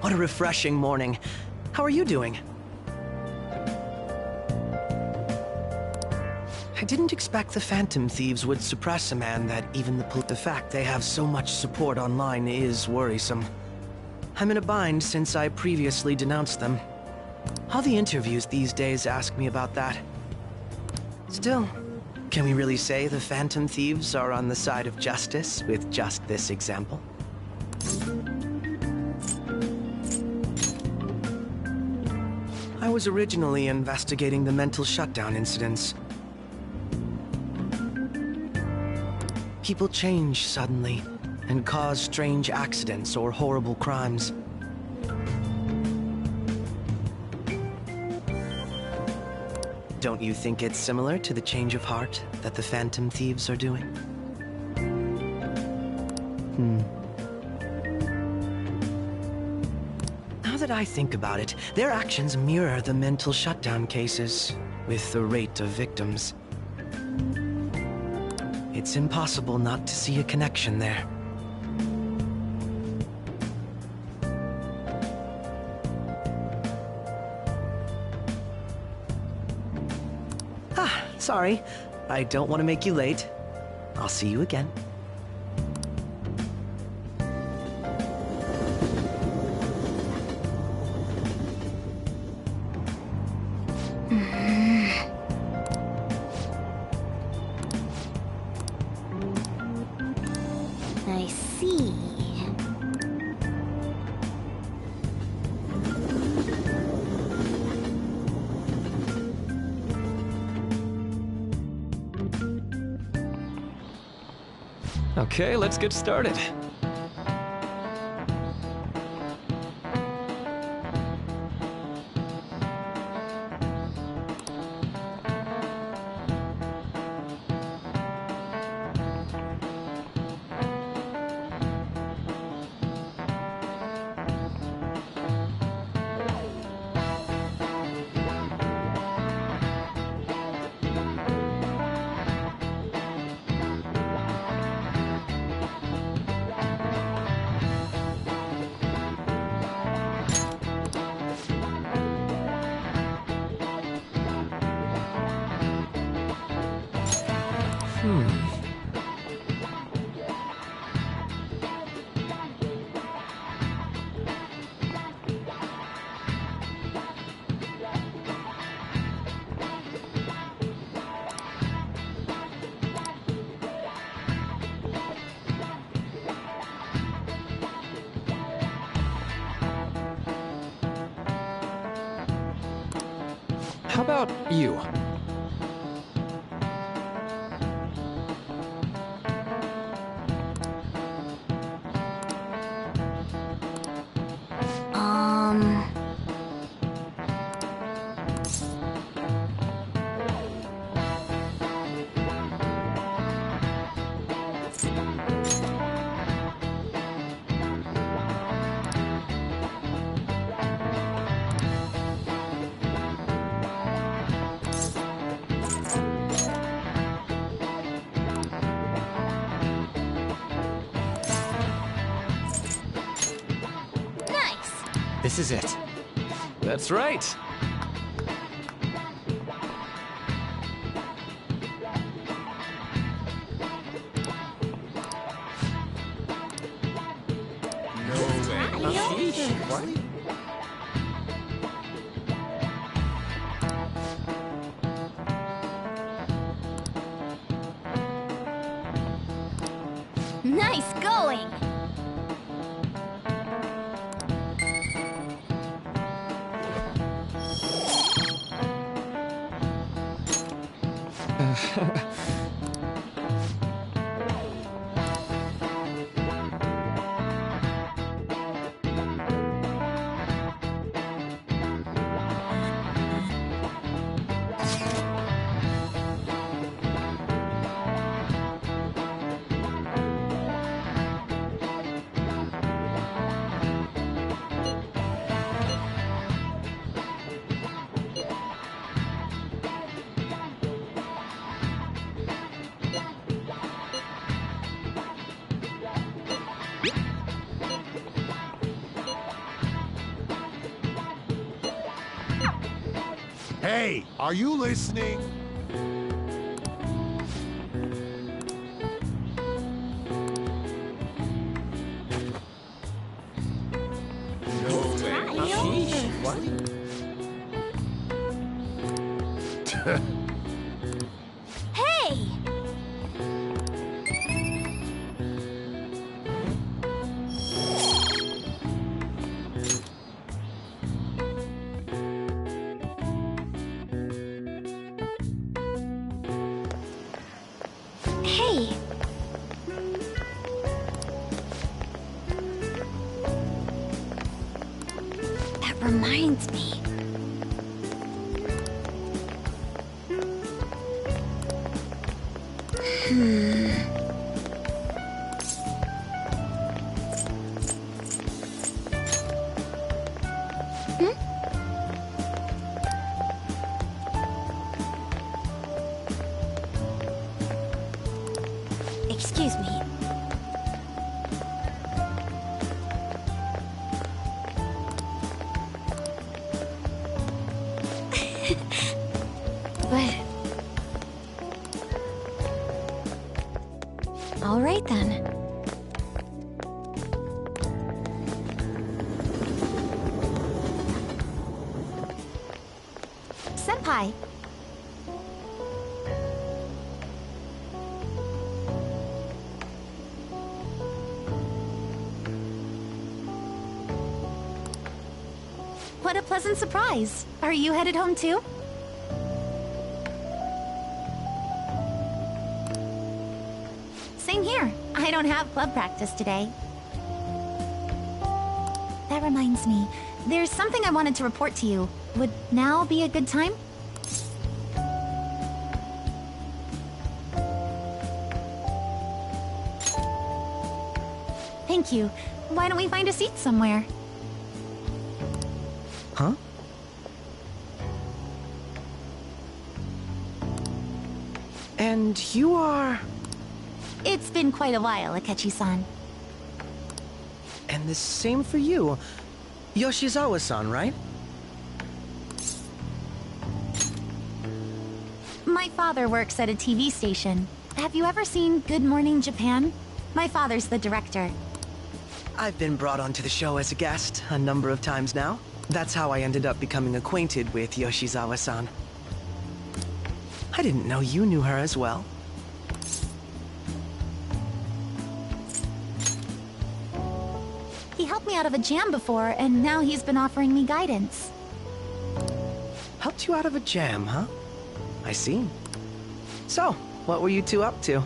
What a refreshing morning. How are you doing? I didn't expect the Phantom Thieves would suppress a man that even the fact they have so much support online is worrisome. I'm in a bind since I previously denounced them. All the interviews these days ask me about that. Still, can we really say the Phantom Thieves are on the side of justice with just this example? I was originally investigating the mental shutdown incidents. People change suddenly and cause strange accidents or horrible crimes. Don't you think it's similar to the change of heart that the Phantom Thieves are doing? Now that I think about it, their actions mirror the mental shutdown cases, with the rate of victims. It's impossible not to see a connection there. Sorry. I don't want to make you late. I'll see you again. I see. Okay, let's get started. How about you? This is it. That's right. Nice going! Hey, are you listening? Hey! Hey! That reminds me. Excuse me. But... All right then. Senpai. What a pleasant surprise. Are you headed home too? Same here. I don't have club practice today. That reminds me, there's something I wanted to report to you. Would now be a good time? Thank you. Why don't we find a seat somewhere? Huh? And you are... It's been quite a while, Akechi-san. And the same for you. Yoshizawa-san, right? My father works at a TV station. Have you ever seen Good Morning Japan? My father's the director. I've been brought onto the show as a guest a number of times now. That's how I ended up becoming acquainted with Yoshizawa-san. I didn't know you knew her as well. He helped me out of a jam before, and now he's been offering me guidance. Helped you out of a jam, huh? I see. So, what were you two up to?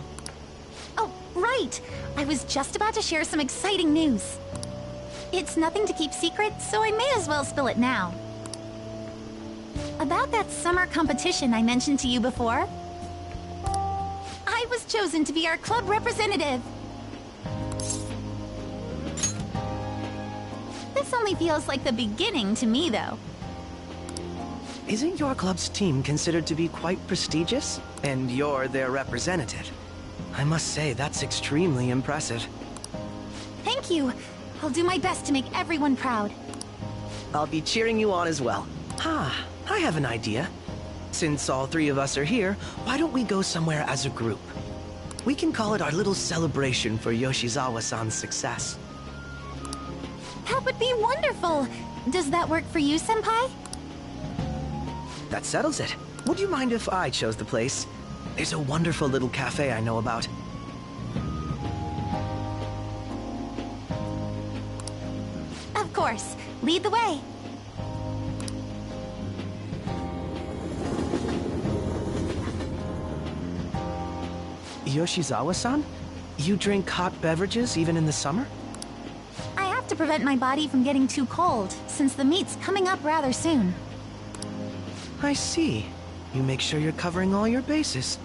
Oh, right! I was just about to share some exciting news. It's nothing to keep secret, so I may as well spill it now. About that summer competition I mentioned to you before. I was chosen to be our club representative. This only feels like the beginning to me, though. Isn't your club's team considered to be quite prestigious? And you're their representative. I must say, that's extremely impressive. Thank you. I'll do my best to make everyone proud. I'll be cheering you on as well. Ah, I have an idea. Since all three of us are here, why don't we go somewhere as a group? We can call it our little celebration for Yoshizawa-san's success. That would be wonderful! Does that work for you, Senpai? That settles it. Would you mind if I chose the place? There's a wonderful little cafe I know about. Of course. Lead the way. Yoshizawa-san? You drink hot beverages even in the summer? I have to prevent my body from getting too cold, since the meet's coming up rather soon. I see. You make sure you're covering all your bases.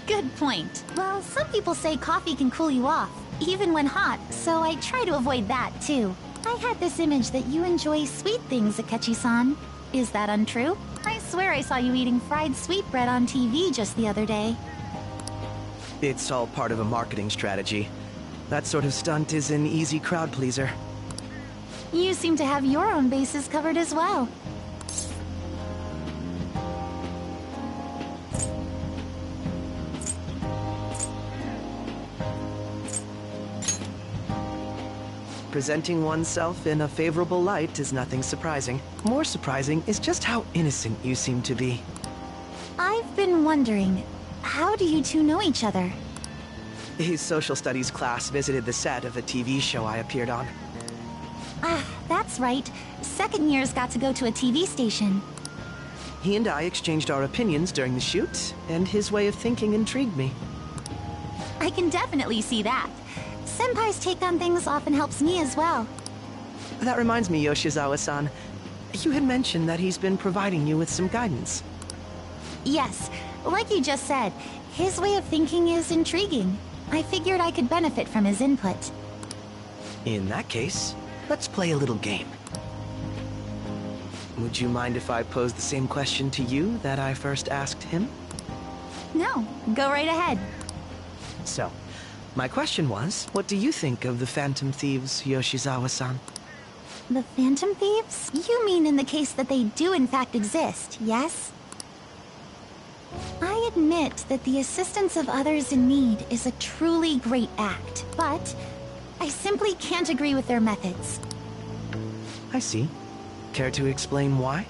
Good point. Well, some people say coffee can cool you off, even when hot, so I try to avoid that, too. I had this image that you enjoy sweet things, Akechi-san. Is that untrue? I swear I saw you eating fried sweetbread on TV just the other day. It's all part of a marketing strategy. That sort of stunt is an easy crowd pleaser. You seem to have your own bases covered as well. Presenting oneself in a favorable light is nothing surprising. More surprising is just how innocent you seem to be. I've been wondering, how do you two know each other? His social studies class visited the set of a TV show I appeared on. Ah, that's right. Second years got to go to a TV station. He and I exchanged our opinions during the shoot, and his way of thinking intrigued me. I can definitely see that. Senpai's take on things often helps me as well. That reminds me, Yoshizawa-san. You had mentioned that he's been providing you with some guidance. Yes, like you just said, his way of thinking is intriguing. I figured I could benefit from his input. In that case, let's play a little game. Would you mind if I posed the same question to you that I first asked him? No, go right ahead. So, my question was, what do you think of the Phantom Thieves, Yoshizawa-san? The Phantom Thieves? You mean in the case that they do in fact exist, yes? I admit that the assistance of others in need is a truly great act, but I simply can't agree with their methods. I see. Care to explain why?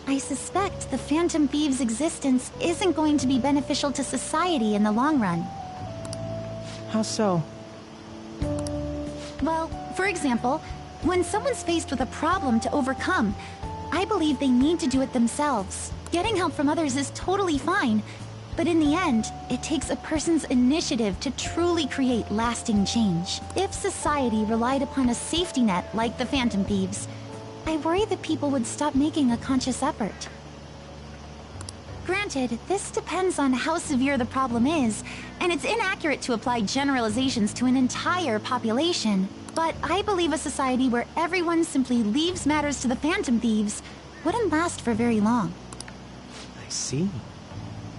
I suspect the Phantom Thieves' existence isn't going to be beneficial to society in the long run. How so? Well, for example, when someone's faced with a problem to overcome, I believe they need to do it themselves. Getting help from others is totally fine, but in the end, it takes a person's initiative to truly create lasting change. If society relied upon a safety net like the Phantom Thieves, I worry that people would stop making a conscious effort. Granted, this depends on how severe the problem is, and it's inaccurate to apply generalizations to an entire population. But I believe a society where everyone simply leaves matters to the Phantom Thieves wouldn't last for very long. I see.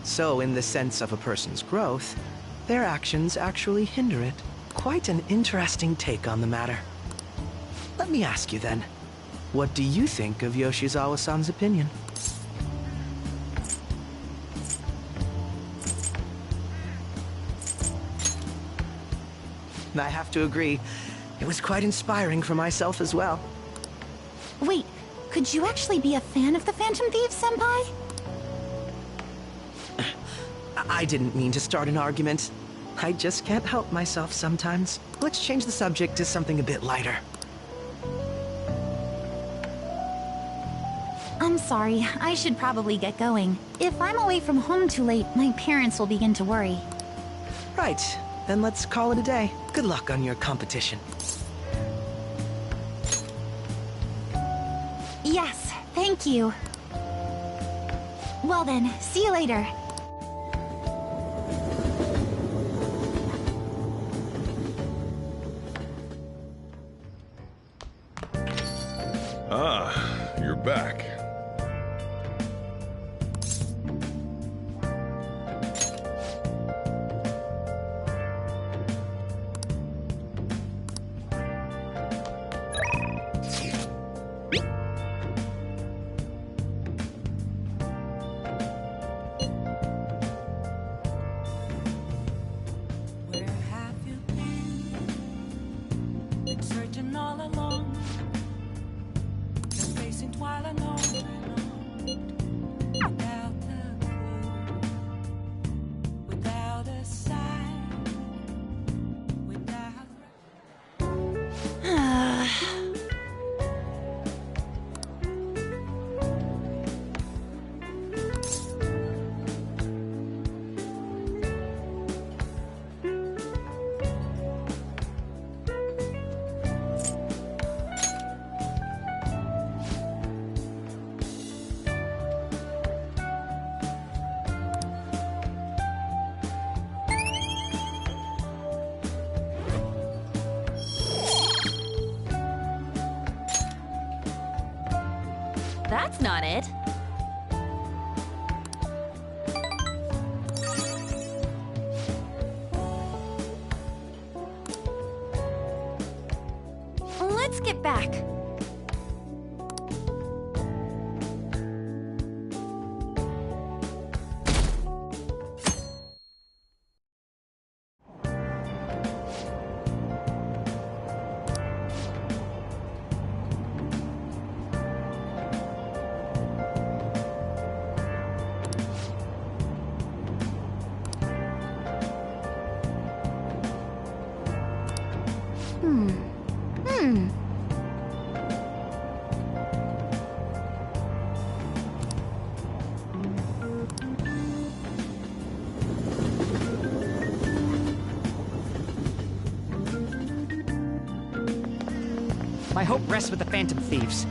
So, in the sense of a person's growth, their actions actually hinder it. Quite an interesting take on the matter. Let me ask you then, what do you think of Yoshizawa-san's opinion? I have to agree, it was quite inspiring for myself as well. Wait, could you actually be a fan of the Phantom Thieves, Senpai? I didn't mean to start an argument. I just can't help myself sometimes. Let's change the subject to something a bit lighter. I'm sorry, I should probably get going. If I'm away from home too late, my parents will begin to worry. Right, then let's call it a day. Good luck on your competition. Yes, thank you. Well then, see you later. Ah, you're back. Where have you been searching all along, just facing twilight on and on, without a clue, without a sign, without... That's not it. let's get back. My hope rests with the Phantom Thieves.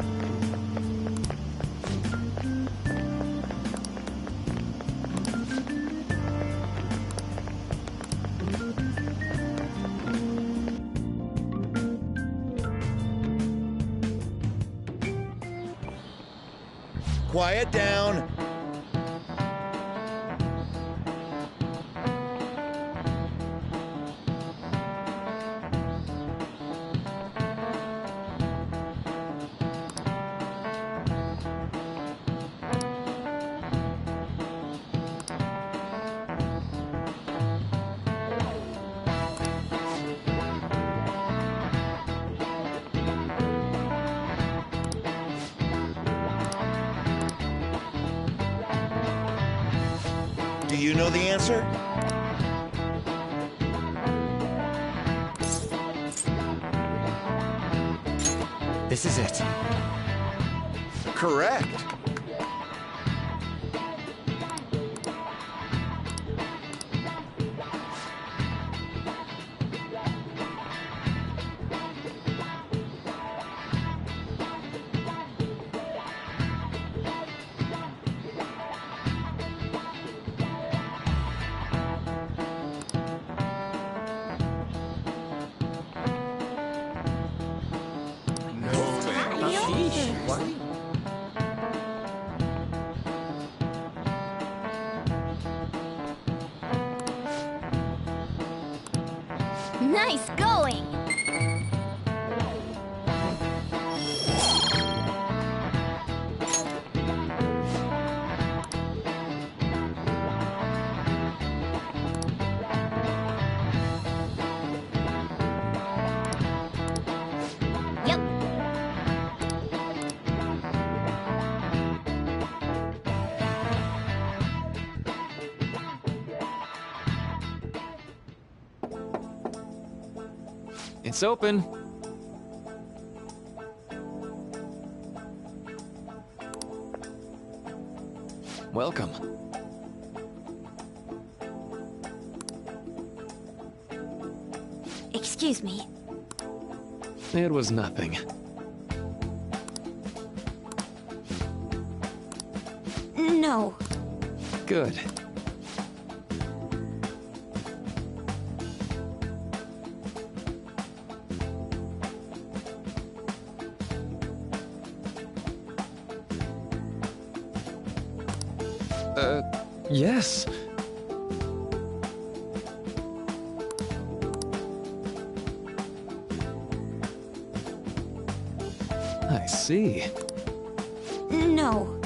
Quiet down. Do you know the answer? This is it. Correct. Nice going! Yep. It's open. Welcome. Excuse me. It was nothing. No. Good. Yes. I see. No.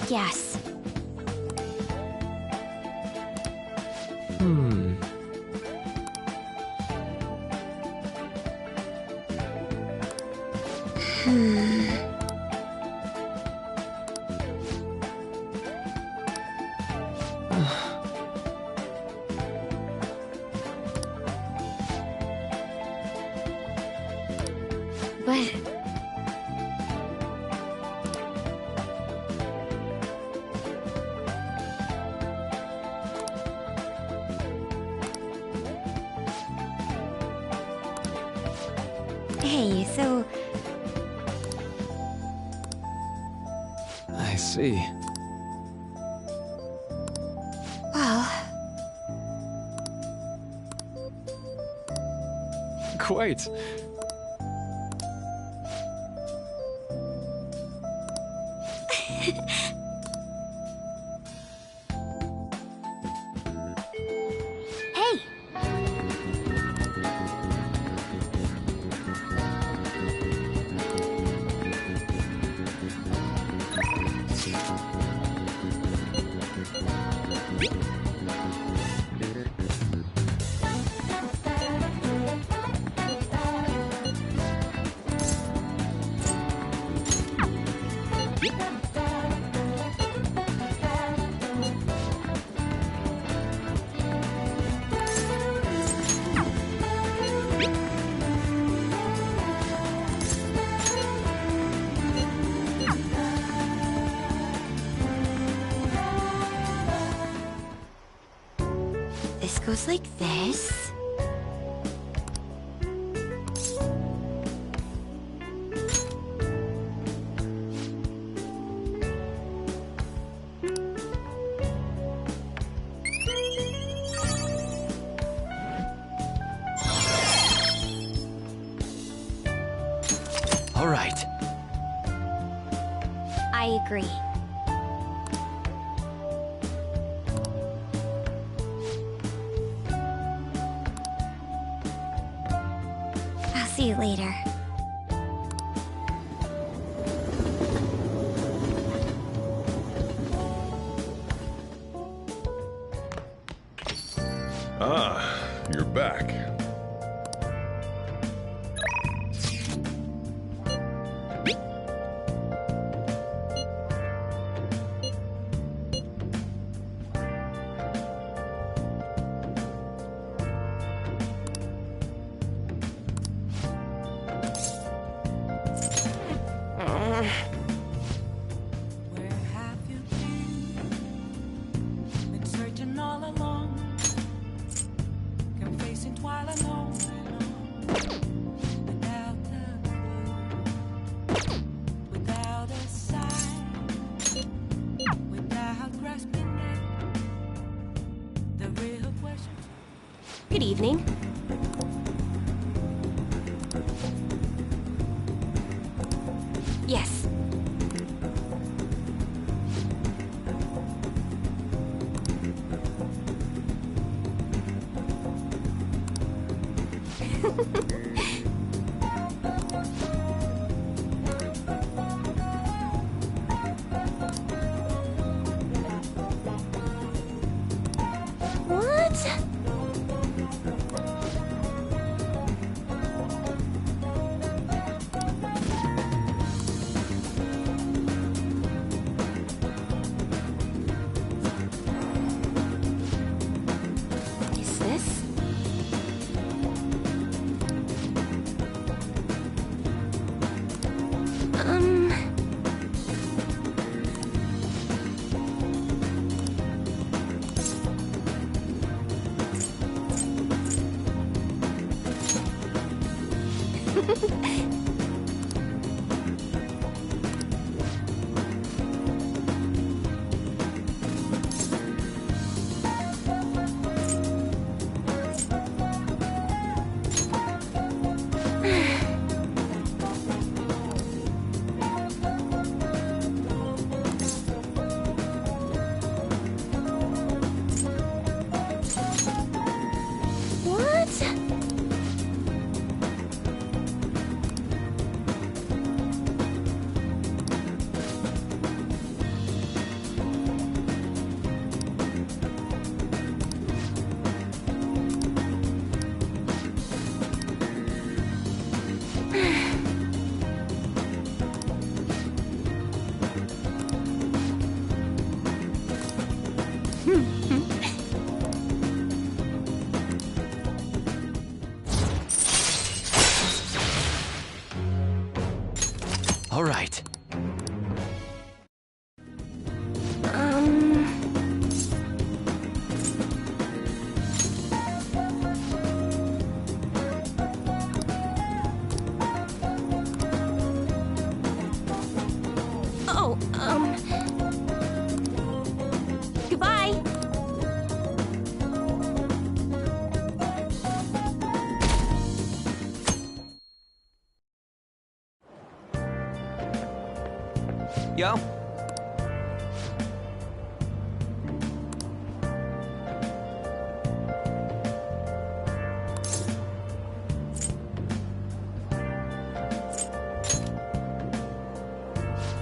Yes. But... Hey, so... I see. quite. Hey! This goes like this. All right. I agree. I'll see you later. Ah, you're back. Where have you been? Been searching all along, kept facing twilight on without a clue, without a sign, without grasping at the real question. Good evening. Yes. What? Is this? What? All right. Oh, goodbye. Yo?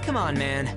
Come on, man.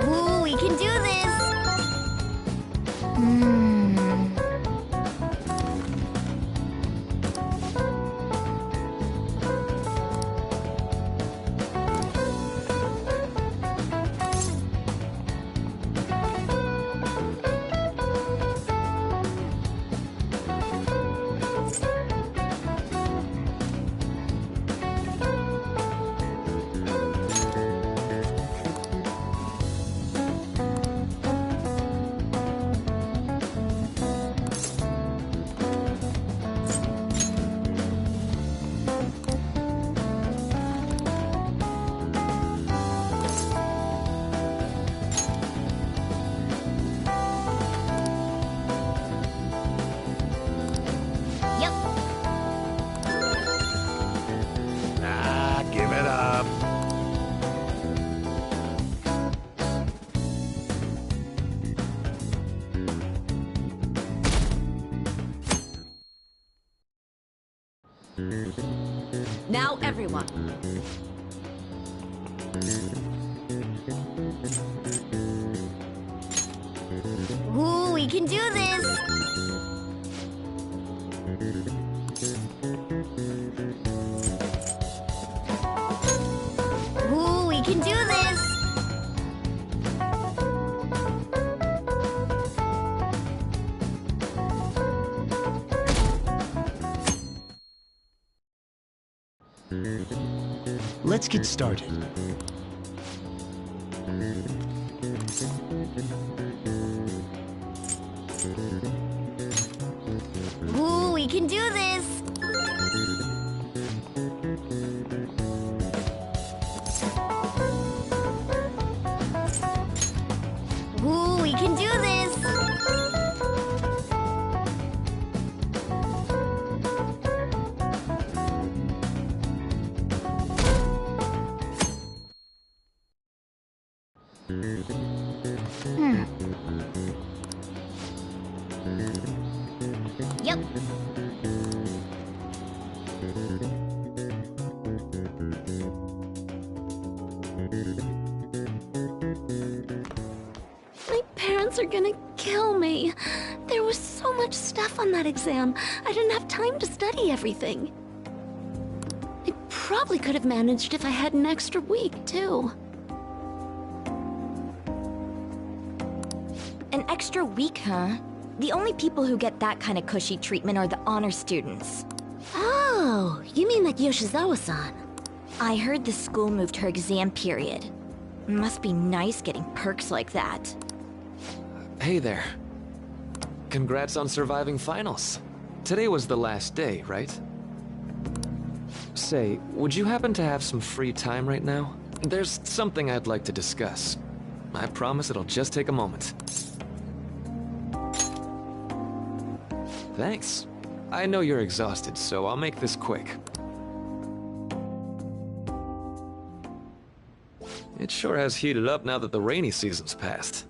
Ooh, we can do this! Yep. Ah, give it up. Now everyone. Ooh, we can do this! Ooh, we can do this! Let's get started. Ooh, we can do this! Ooh, we can do this! Yep. My parents are gonna kill me. There was so much stuff on that exam. I didn't have time to study everything. I probably could have managed if I had an extra week, too. An extra week, huh? The only people who get that kind of cushy treatment are the honor students. Oh, you mean that Yoshizawa-san? I heard the school moved her exam period. Must be nice getting perks like that. Hey there. Congrats on surviving finals. Today was the last day, right? Say, would you happen to have some free time right now? There's something I'd like to discuss. I promise it'll just take a moment. Thanks. I know you're exhausted, so I'll make this quick. It sure has heated up now that the rainy season's passed.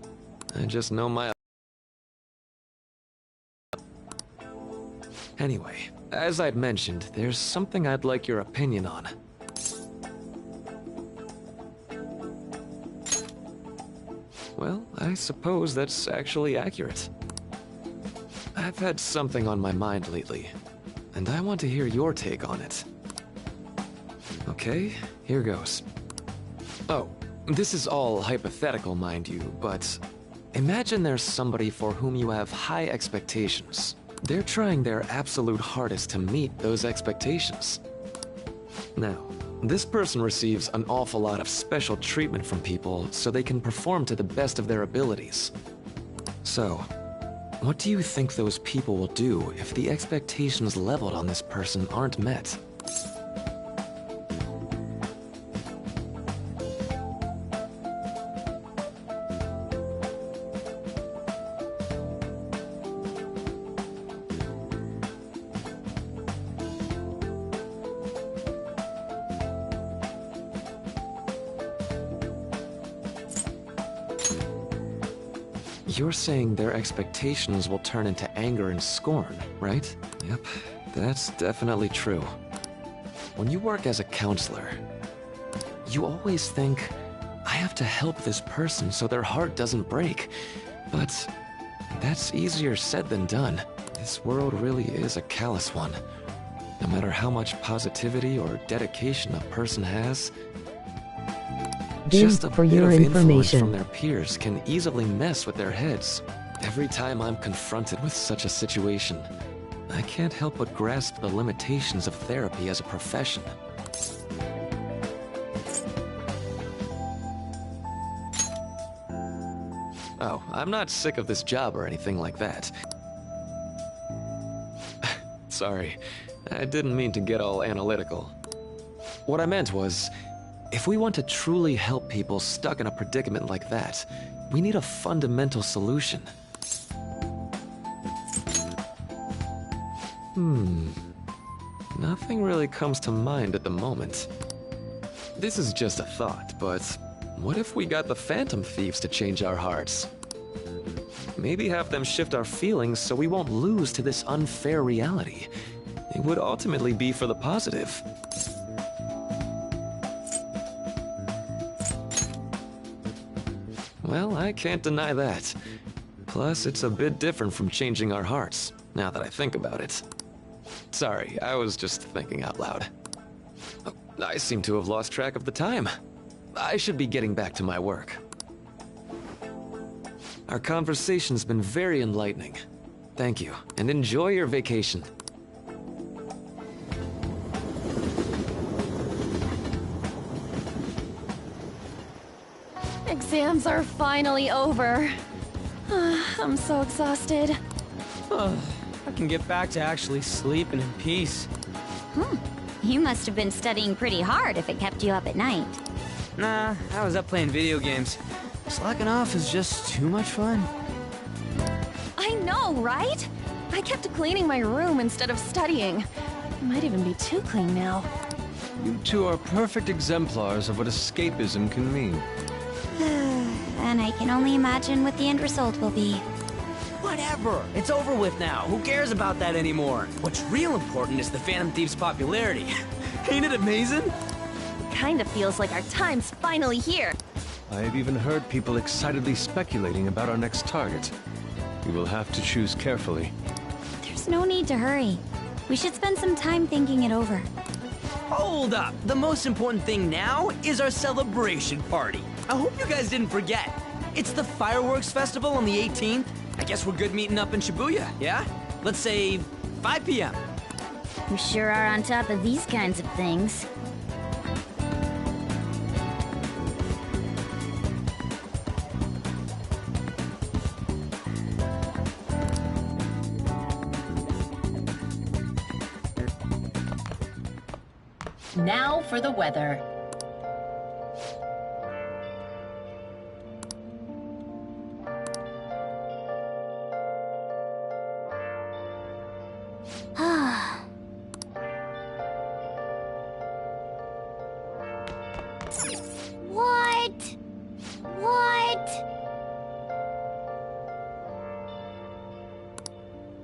I just know my... Anyway, as I'd mentioned, there's something I'd like your opinion on. Well, I suppose that's actually accurate. I've had something on my mind lately. and I want to hear your take on it. Okay, here goes. Oh, this is all hypothetical, mind you, but imagine there's somebody for whom you have high expectations. They're trying their absolute hardest to meet those expectations. Now, this person receives an awful lot of special treatment from people so they can perform to the best of their abilities. So, what do you think those people will do if the expectations leveled on this person aren't met? You're saying their expectations will turn into anger and scorn, right? Yep, that's definitely true. When you work as a counselor, you always think, I have to help this person so their heart doesn't break. But that's easier said than done. This world really is a callous one. No matter how much positivity or dedication a person has, just a for bit your of influence information. from their peers can easily mess with their heads. Every time I'm confronted with such a situation, I can't help but grasp the limitations of therapy as a profession. Oh, I'm not sick of this job or anything like that. Sorry, I didn't mean to get all analytical. What I meant was, if we want to truly help people stuck in a predicament like that, we need a fundamental solution. Nothing really comes to mind at the moment. This is just a thought, but what if we got the Phantom Thieves to change our hearts? Maybe have them shift our feelings so we won't lose to this unfair reality. It would ultimately be for the positive. Well, I can't deny that. Plus, it's a bit different from changing our hearts, now that I think about it. Sorry, I was just thinking out loud. Oh, I seem to have lost track of the time. I should be getting back to my work. Our conversation's been very enlightening. Thank you, and enjoy your vacation. Exams are finally over. I'm so exhausted. I can get back to actually sleeping in peace. You must have been studying pretty hard if it kept you up at night. Nah, I was up playing video games. Slacking off is just too much fun. I know, right? I kept cleaning my room instead of studying. It might even be too clean now. You two are perfect exemplars of what escapism can mean. And I can only imagine what the end result will be. Whatever! It's over with now. Who cares about that anymore? What's real important is the Phantom Thieves' popularity. Ain't it amazing? Kinda feels like our time's finally here. I have even heard people excitedly speculating about our next target. We will have to choose carefully. There's no need to hurry. We should spend some time thinking it over. Hold up! The most important thing now is our celebration party. I hope you guys didn't forget. It's the fireworks festival on the 18th. I guess we're good meeting up in Shibuya, yeah? Let's say 5 p.m. You sure are on top of these kinds of things. Now for the weather. What? What?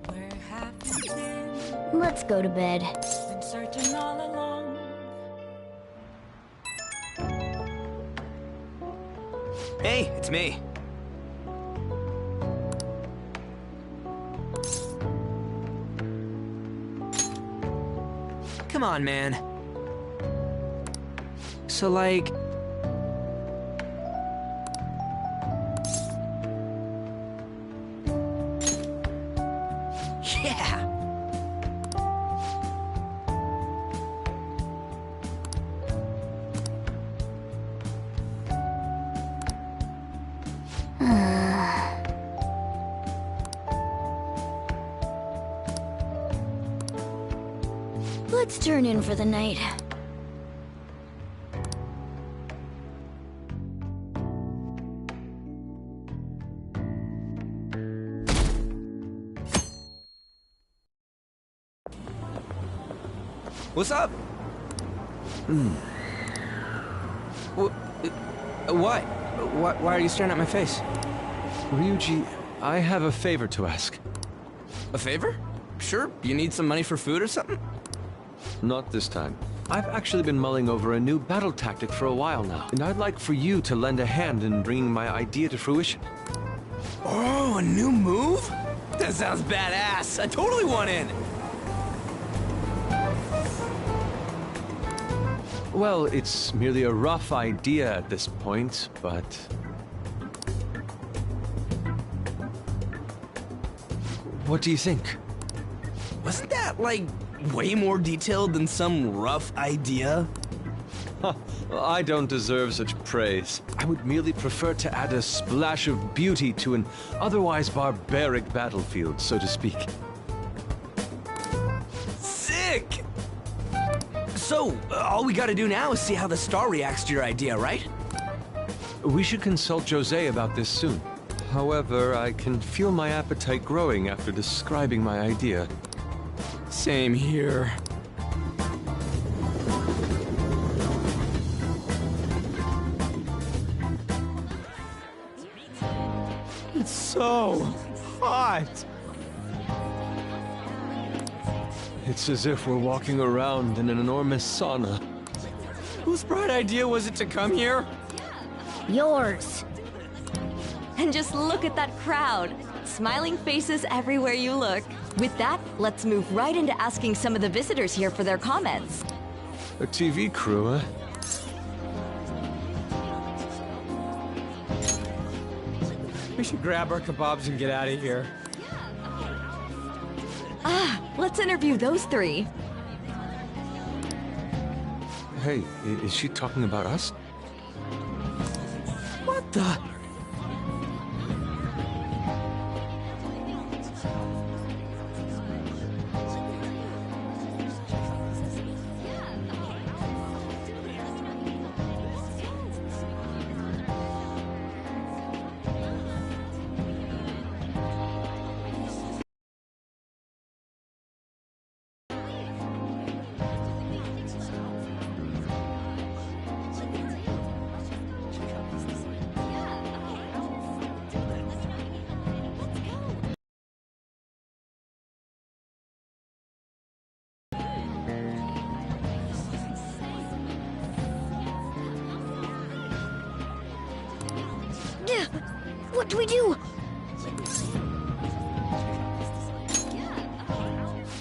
Where have you been? Let's go to bed. Been searching all along. Hey, it's me. come on, man. So, like... Yeah! Let's turn in for the night. What's up? What? Why are you staring at my face? Ryuji, I have a favor to ask. A favor? Sure, you need some money for food or something? Not this time. I've actually been mulling over a new battle tactic for a while now, and I'd like for you to lend a hand in bringing my idea to fruition. Oh, a new move? That sounds badass. I totally want in. Well, it's merely a rough idea at this point, but... What do you think? Wasn't that, like, way more detailed than some rough idea? Huh, well, I don't deserve such praise. I would merely prefer to add a splash of beauty to an otherwise barbaric battlefield, so to speak. Sick! So, all we gotta do now is see how the star reacts to your idea, right? We should consult Jose about this soon. However, I can feel my appetite growing after describing my idea. Same here. It's so hot. It's as if we're walking around in an enormous sauna. Whose bright idea was it to come here? Yours. And just look at that crowd. Smiling faces everywhere you look. With that, let's move right into asking some of the visitors here for their comments. A TV crew, eh? We should grab our kebabs and get out of here. Ah, let's interview those three. Hey, is she talking about us? What the? What do we do?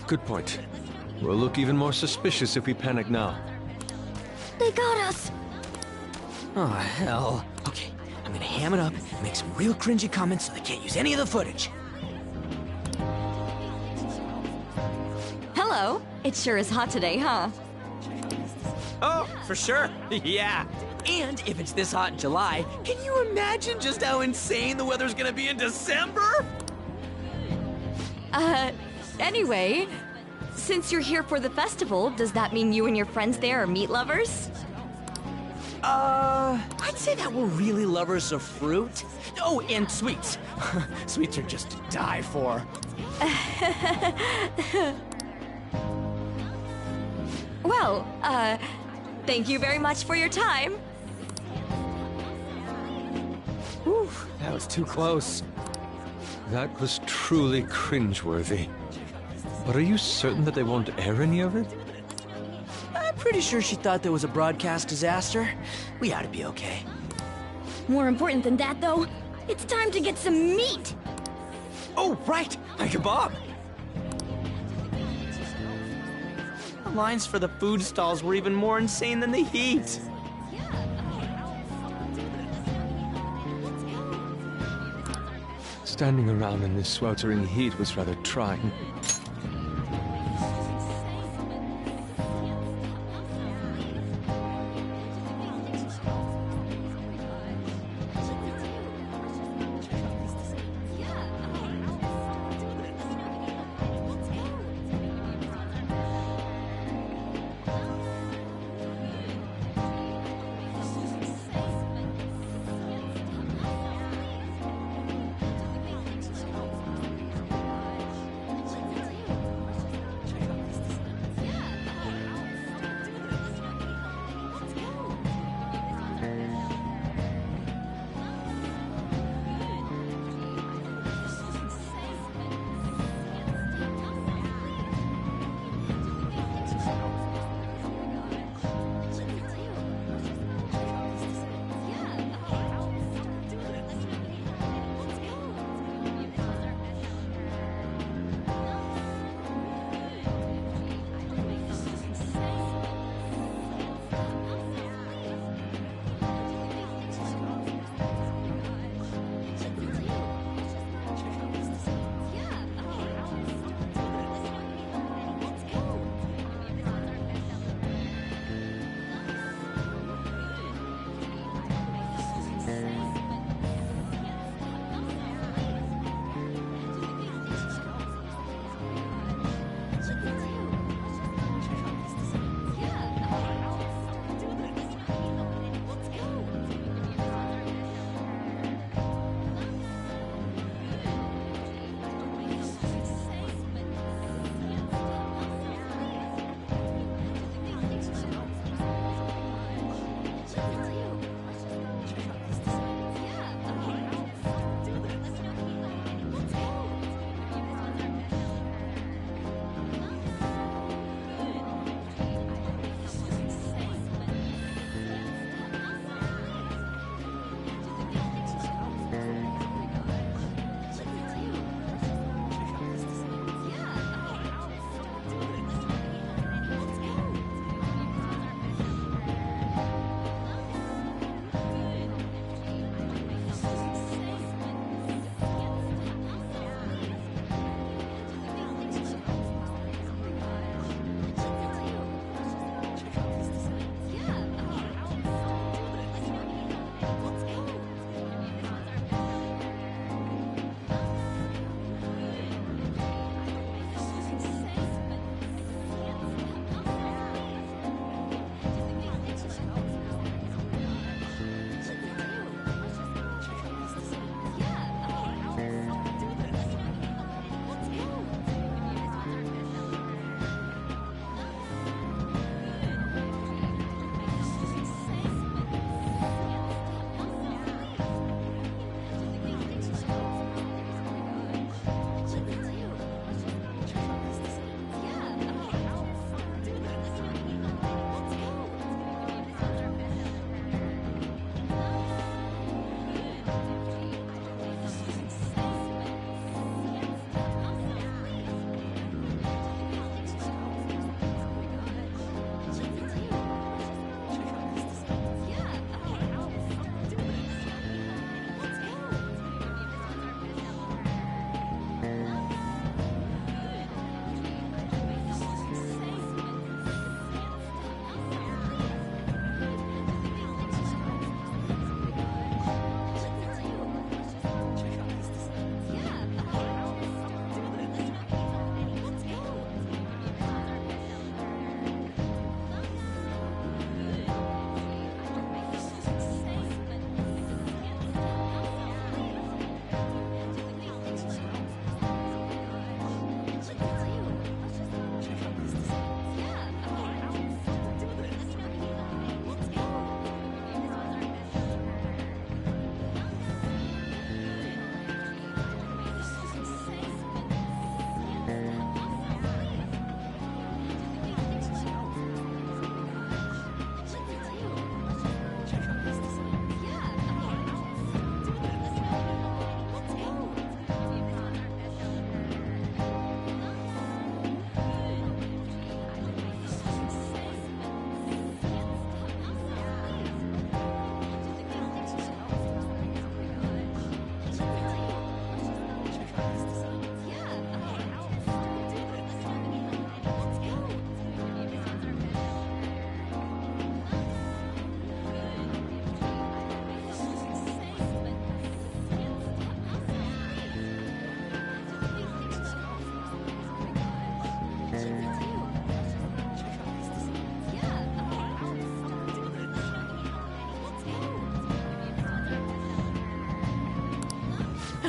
Good point. We'll look even more suspicious if we panic now. They got us. Oh, hell. Okay, I'm gonna ham it up and make some real cringy comments so they can't use any of the footage. Hello. It sure is hot today, huh? Oh, for sure. Yeah. And if it's this hot in July, can you imagine just how insane the weather's gonna be in December? Anyway, since you're here for the festival, does that mean you and your friends there are meat lovers? I'd say that we're really lovers of fruit. Oh, and sweets. Sweets are just to die for. Well, thank you very much for your time. Whew, that was too close. That was truly cringeworthy. But are you certain that they won't air any of it? I'm pretty sure she thought there was a broadcast disaster. We ought to be okay. More important than that, though, it's time to get some meat. Oh, right, my kebab. Lines for the food stalls were even more insane than the heat. Standing around in this sweltering heat was rather trying.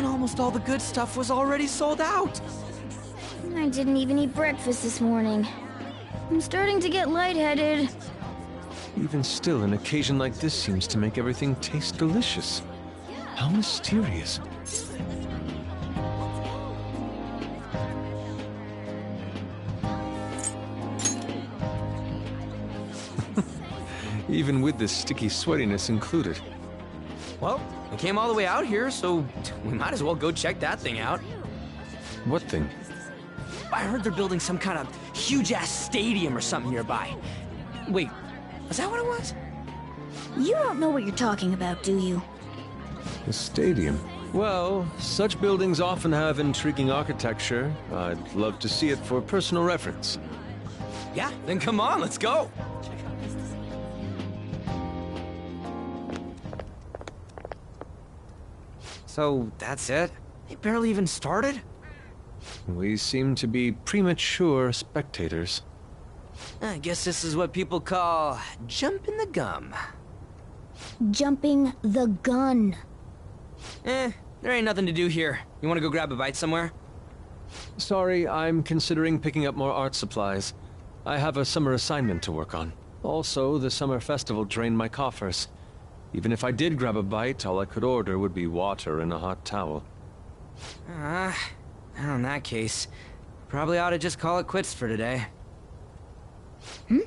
almost all the good stuff was already sold out. I didn't even eat breakfast this morning. I'm starting to get lightheaded. Even still, an occasion like this seems to make everything taste delicious. How mysterious. Even with this sticky sweatiness included. Well, we came all the way out here, so we might as well go check that thing out. What thing? I heard they're building some kind of huge-ass stadium or something nearby. Wait, is that what it was? You don't know what you're talking about, do you? A stadium? Well, such buildings often have intriguing architecture. I'd love to see it for personal reference. Yeah, then come on, let's go! So, that's it? They barely even started? We seem to be premature spectators. I guess this is what people call jumping the gum. Jumping the gun. There ain't nothing to do here. You wanna go grab a bite somewhere? Sorry, I'm considering picking up more art supplies. I have a summer assignment to work on. Also, the summer festival drained my coffers. Even if I did grab a bite, all I could order would be water and a hot towel. Well, in that case, probably ought to just call it quits for today. Hey,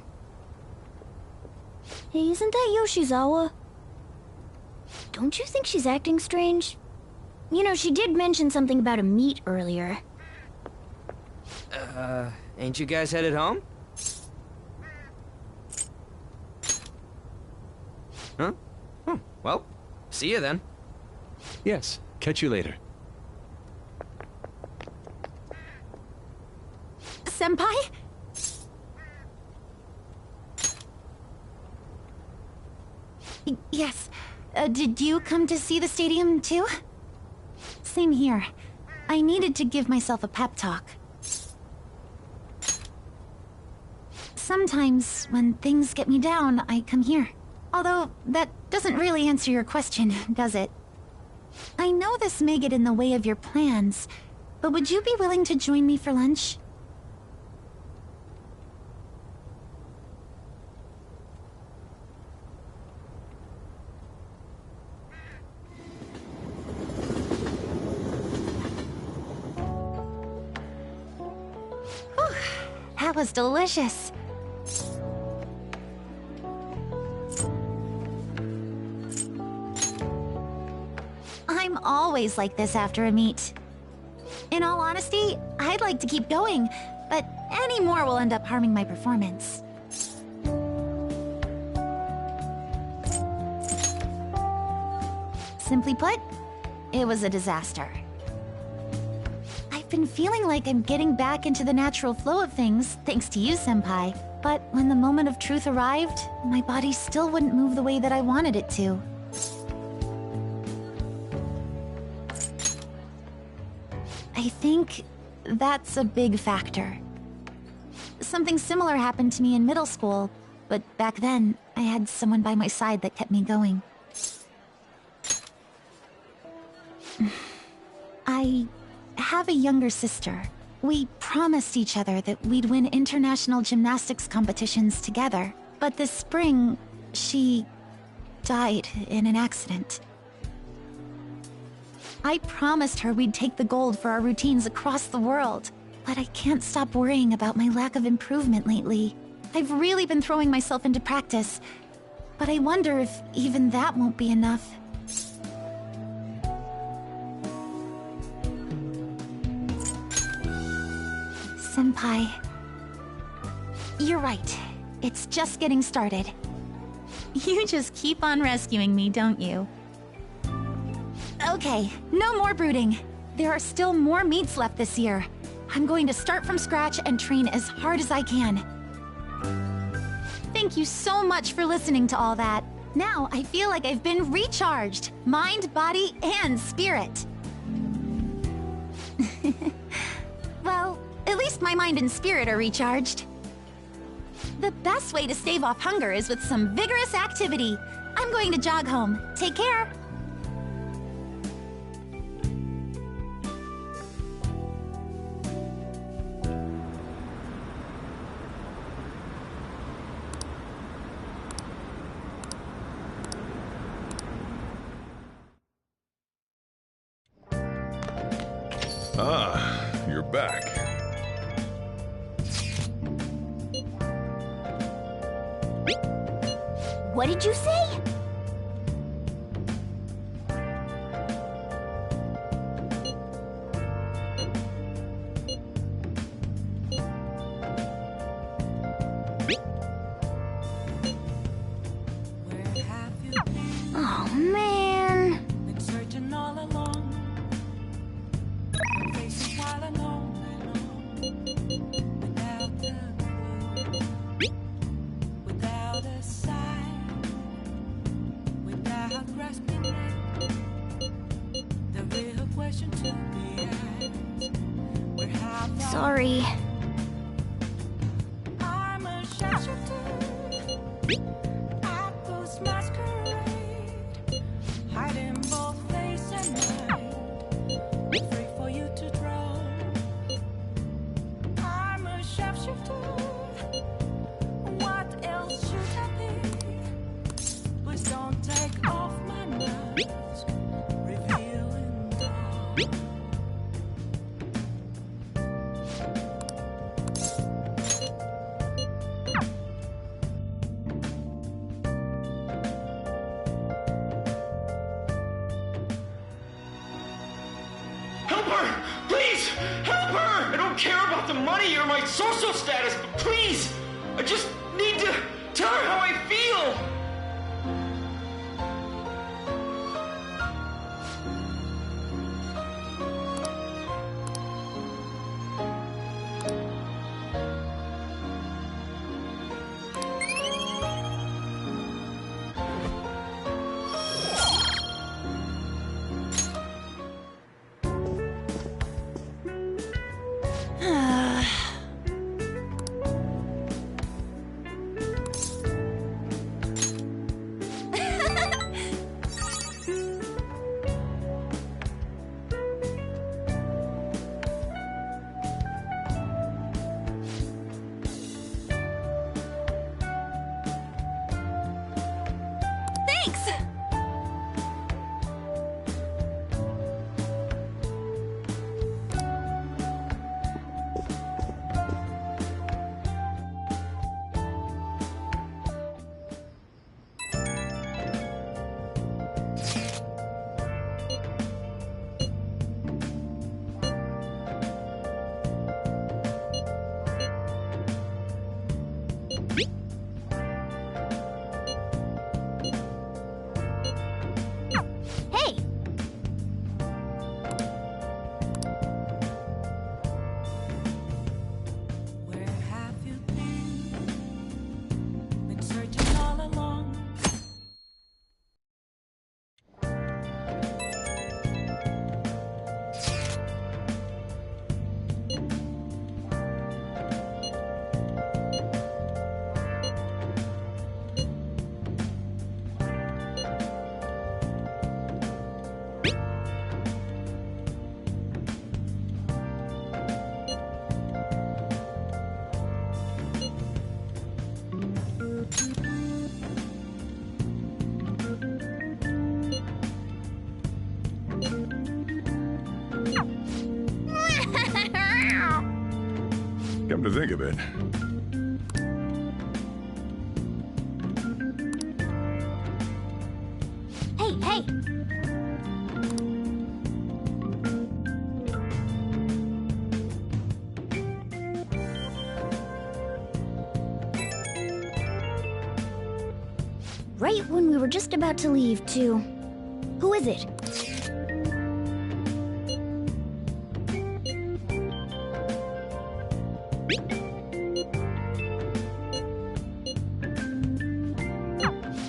isn't that Yoshizawa? Don't you think she's acting strange? You know, she did mention something about a meet earlier. Ain't you guys headed home? Huh? Oh, well, see you then. Yes, catch you later. Senpai? Yes. Did you come to see the stadium, too? Same here. I needed to give myself a pep talk. Sometimes, when things get me down, I come here. Although, that doesn't really answer your question, does it? I know this may get in the way of your plans, but would you be willing to join me for lunch? Whew, that was delicious. I'm always like this after a meet. In all honesty, I'd like to keep going, but any more will end up harming my performance. Simply put, it was a disaster. I've been feeling like I'm getting back into the natural flow of things, thanks to you, Senpai. But when the moment of truth arrived, my body still wouldn't move the way that I wanted it to. I think that's a big factor. Something similar happened to me in middle school, but back then, I had someone by my side that kept me going. I have a younger sister. We promised each other that we'd win international gymnastics competitions together. But this spring, she died in an accident. I promised her we'd take the gold for our routines across the world. But I can't stop worrying about my lack of improvement lately. I've really been throwing myself into practice, but I wonder if even that won't be enough. Senpai, you're right. It's just getting started. You just keep on rescuing me, don't you? Okay, no more brooding. There are still more meets left this year. I'm going to start from scratch and train as hard as I can. Thank you so much for listening to all that. Now I feel like I've been recharged. Mind, body, and spirit. Well, at least my mind and spirit are recharged. The best way to stave off hunger is with some vigorous activity. I'm going to jog home. Take care. Ah, you're back. What did you say? Oh, man. Been searching all along. Facing while alone without a clue, without a sign, without grasping it. The real question to be asked: where have I Sorry. I'm a shapeshifter. I post masquerade, hiding both face and mind, free for you to draw. I'm a shapeshifter. What else should I be? Please don't take off my mask, revealing dawn. Help her! Please! Help her! I don't care about the money or my social status, but please! I just need to tell her how I feel! Thanks! Hey! Where have you been? Been searching all along. Come to think of it, Hey, hey! Right when we were just about to leave, too. Who is it?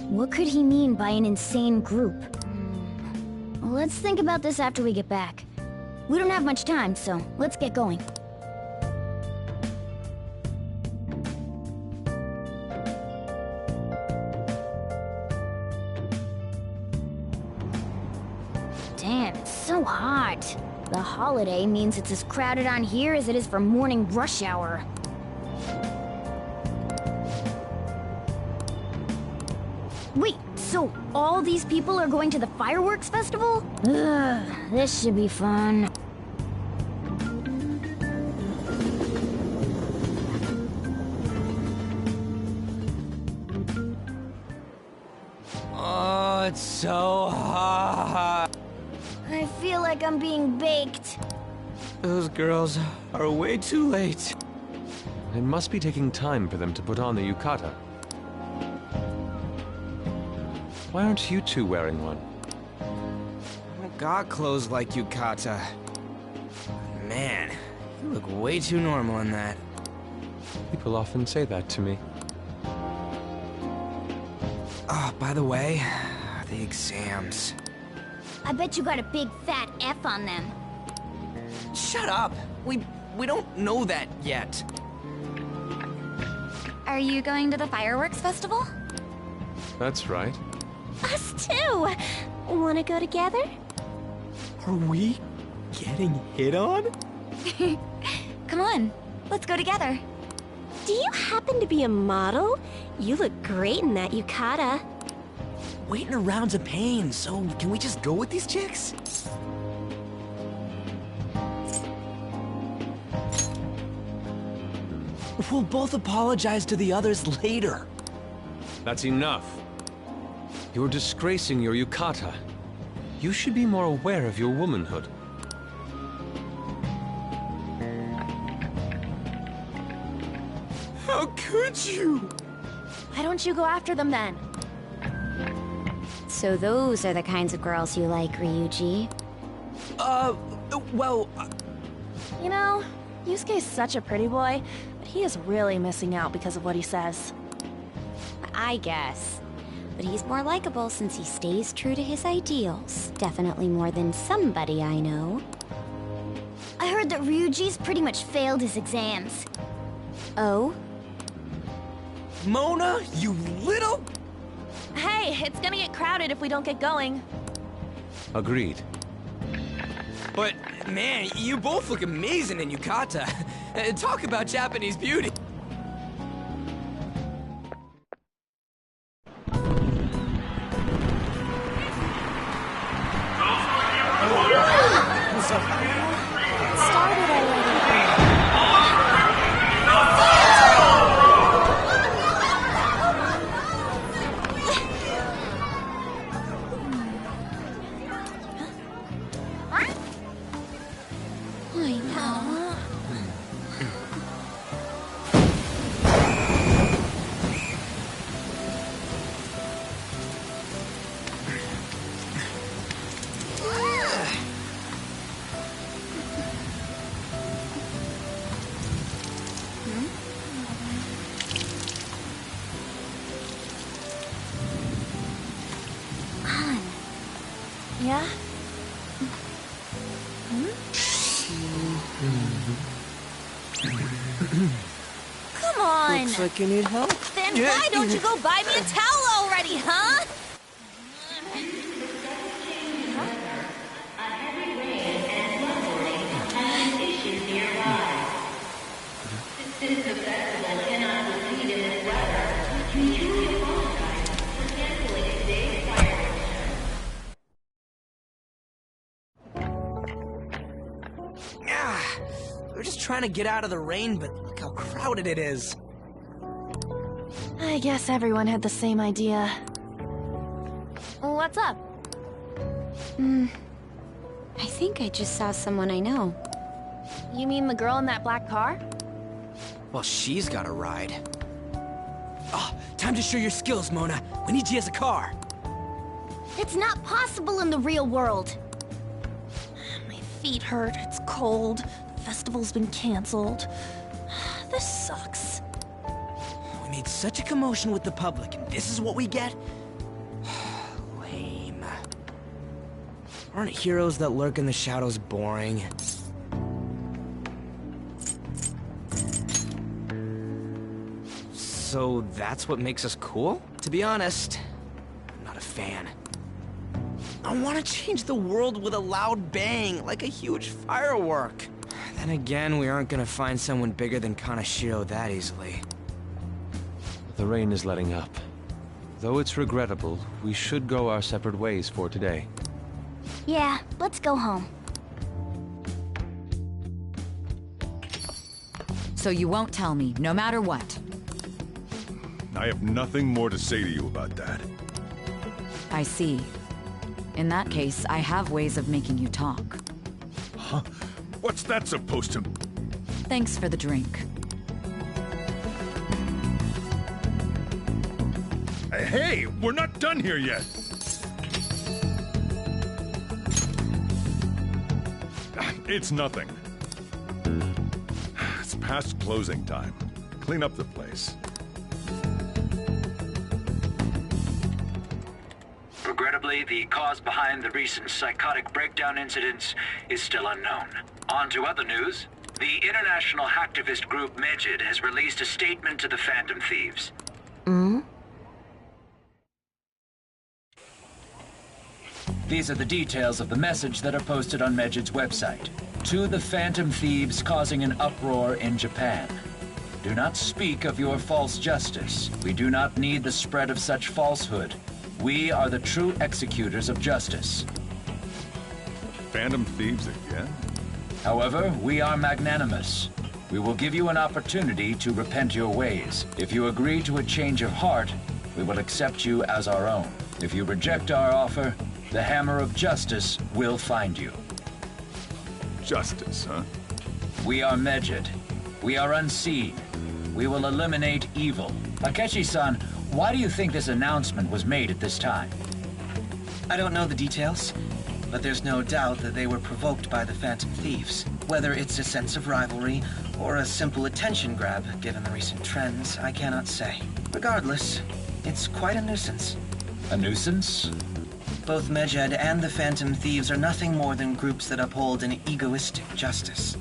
What could he mean by an insane group? Let's think about this after we get back. We don't have much time, so let's get going. Damn, it's so hot. The holiday means it's as crowded on here as it is for morning rush hour. Wait, so all these people are going to the fireworks festival? Ugh, this should be fun. it's so hot. I feel like I'm being baked. Those girls are way too late. It must be taking time for them to put on the yukata. Why aren't you two wearing one? I don't got clothes like yukata. Man, you look way too normal in that. People often say that to me. Oh, by the way, the exams. I bet you got a big fat F on them. Shut up! We don't know that yet. Are you going to the fireworks festival? That's right. Us too! Wanna go together? Are we getting hit on? Come on, let's go together. Do you happen to be a model? You look great in that yukata. Waiting around's a pain, so can we just go with these chicks? We'll both apologize to the others later. That's enough. You're disgracing your yukata. You should be more aware of your womanhood. How could you? Why don't you go after them then? So those are the kinds of girls you like, Ryuji. Well... You know, Yusuke's such a pretty boy, but he is really missing out because of what he says. I guess. But he's more likable since he stays true to his ideals. Definitely more than somebody I know. I heard that Ryuji's pretty much failed his exams. Oh? Mona, you little... Hey, it's gonna get crowded if we don't get going. Agreed. But, man, you both look amazing in yukata. Talk about Japanese beauty. Started already. I know. Yeah? Come on! Looks like you need help. Then why don't you go buy me a towel already, huh? We're just trying to get out of the rain, but look how crowded it is. I guess everyone had the same idea. What's up? I think I just saw someone I know. You mean the girl in that black car? Well, she's got a ride. Oh, time to show your skills, Mona. We need you as a car. It's not possible in the real world. My feet hurt, it's cold. The festival's been canceled. This sucks. We made such a commotion with the public, and this is what we get? Lame. Aren't heroes that lurk in the shadows boring? So that's what makes us cool? To be honest, I'm not a fan. I want to change the world with a loud bang, like a huge firework. Then again, we aren't gonna find someone bigger than Kanashiro that easily. The rain is letting up. Though it's regrettable, we should go our separate ways for today. Yeah, let's go home. So you won't tell me, no matter what. I have nothing more to say to you about that. I see. In that case, I have ways of making you talk. Huh? What's that supposed to... Thanks for the drink. Hey, we're not done here yet! It's nothing. It's past closing time. Clean up the place. Regrettably, the cause behind the recent psychotic breakdown incidents is still unknown. On to other news. The international hacktivist group Medjed has released a statement to the Phantom Thieves. These are the details of the message that are posted on Medjed's website. To the Phantom Thieves causing an uproar in Japan. Do not speak of your false justice. We do not need the spread of such falsehood. We are the true executors of justice. Phantom Thieves again? However, we are magnanimous. We will give you an opportunity to repent your ways. If you agree to a change of heart, we will accept you as our own. If you reject our offer, the hammer of justice will find you. Justice, huh? We are Medjed. We are unseen. We will eliminate evil. Akechi-san, why do you think this announcement was made at this time? I don't know the details, but there's no doubt that they were provoked by the Phantom Thieves. Whether it's a sense of rivalry or a simple attention grab, given the recent trends, I cannot say. Regardless, it's quite a nuisance. A nuisance? Both Medjed and the Phantom Thieves are nothing more than groups that uphold an egoistic justice.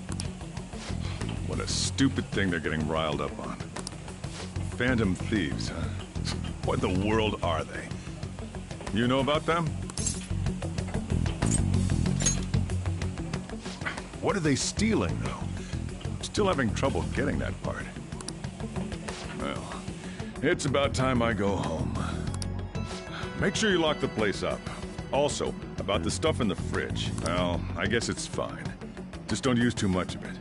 What a stupid thing they're getting riled up on. Phantom Thieves, huh? What in the world are they? You know about them? What are they stealing, though? I'm still having trouble getting that part. Well, it's about time I go home. Make sure you lock the place up. Also, about the stuff in the fridge. Well, I guess it's fine. Just don't use too much of it.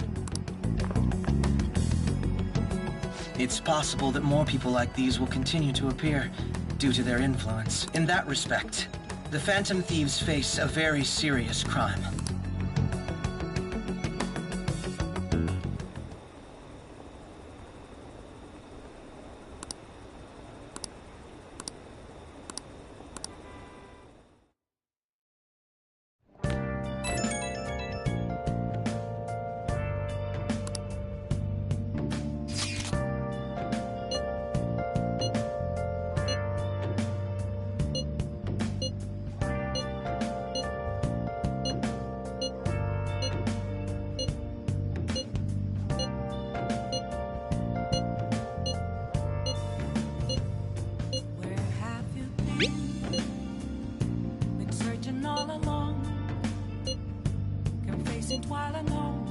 It's possible that more people like these will continue to appear due to their influence. In that respect, the Phantom Thieves face a very serious crime. Been searching all along, confessing while alone,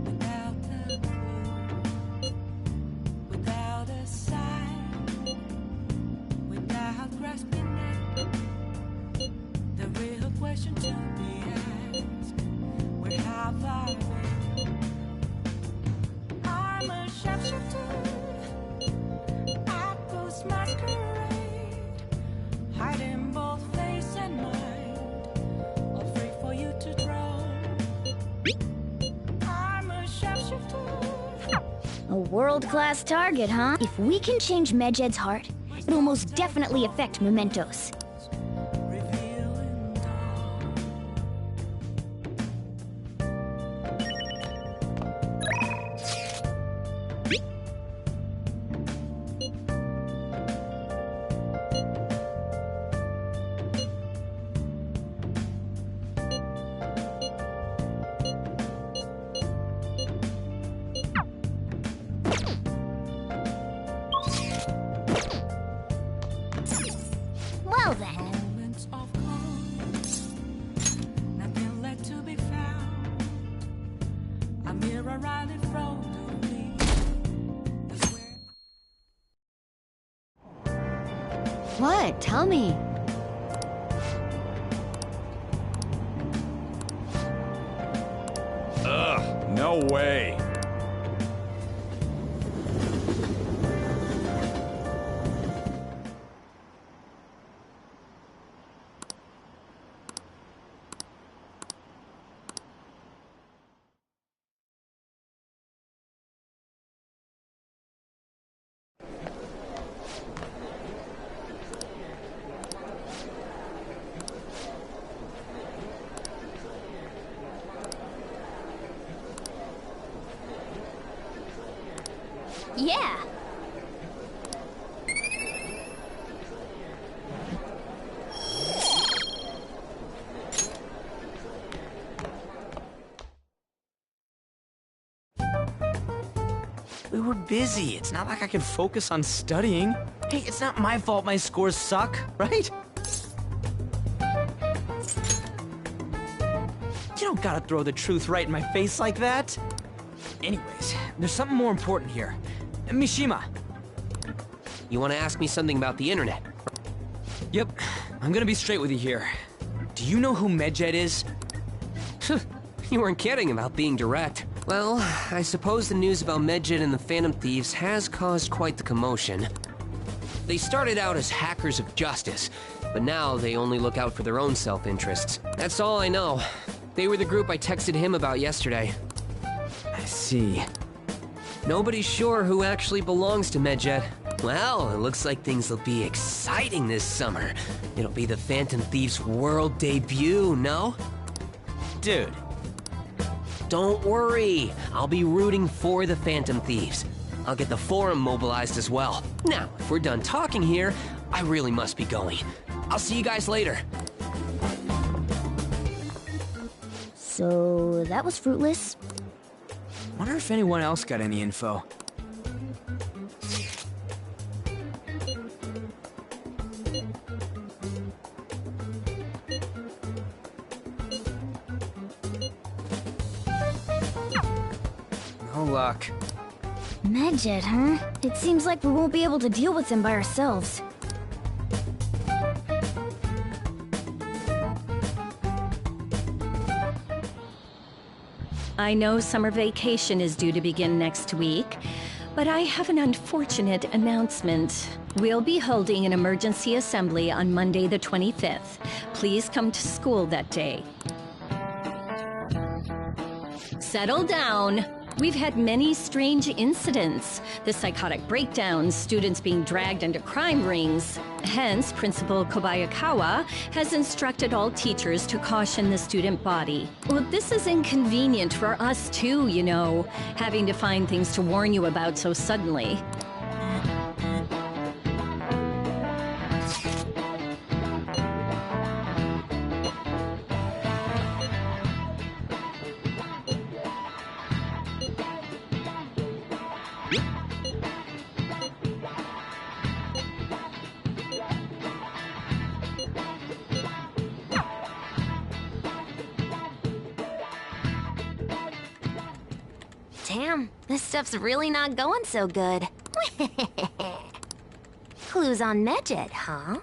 without a clue, without a sign, without grasping it. The real question to be asked: where have I been? I'm a shapeshifter, I ghost masquerade. Hiding both face and mind, afraid for you to drown. I'm a shapeshifter. A world-class target, huh? If we can change Medjed's heart, it'll most definitely affect Mementos. Well then. Moments of calm, nothing left to be found. A mirror right in front of me. That's where What? Tell me. Ugh, no way. super busy. It's not like I can focus on studying. Hey, it's not my fault my scores suck, right? You don't gotta throw the truth right in my face like that. Anyways, there's something more important here. Mishima. You want to ask me something about the internet? Yep, I'm gonna be straight with you here. Do you know who Medjed is? You weren't kidding about being direct. Well, I suppose the news about Medjed and the Phantom Thieves has caused quite the commotion. They started out as hackers of justice, but now they only look out for their own self-interests. That's all I know. They were the group I texted him about yesterday. I see. Nobody's sure who actually belongs to Medjed. Well, it looks like things will be exciting this summer. It'll be the Phantom Thieves' world debut, no? Dude. Don't worry, I'll be rooting for the Phantom Thieves. I'll get the forum mobilized as well. Now, if we're done talking here, I really must be going. I'll see you guys later. So, that was fruitless. Wonder if anyone else got any info. No luck. Medjed, huh? It seems like we won't be able to deal with him by ourselves. I know summer vacation is due to begin next week, but I have an unfortunate announcement. We'll be holding an emergency assembly on Monday the 25th. Please come to school that day. Settle down. We've had many strange incidents. The psychotic breakdowns, students being dragged into crime rings. Hence, Principal Kobayakawa has instructed all teachers to caution the student body. Well, this is inconvenient for us too, you know, having to find things to warn you about so suddenly. Damn, this stuff's really not going so good. Clues on Medjed, huh?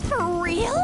For real?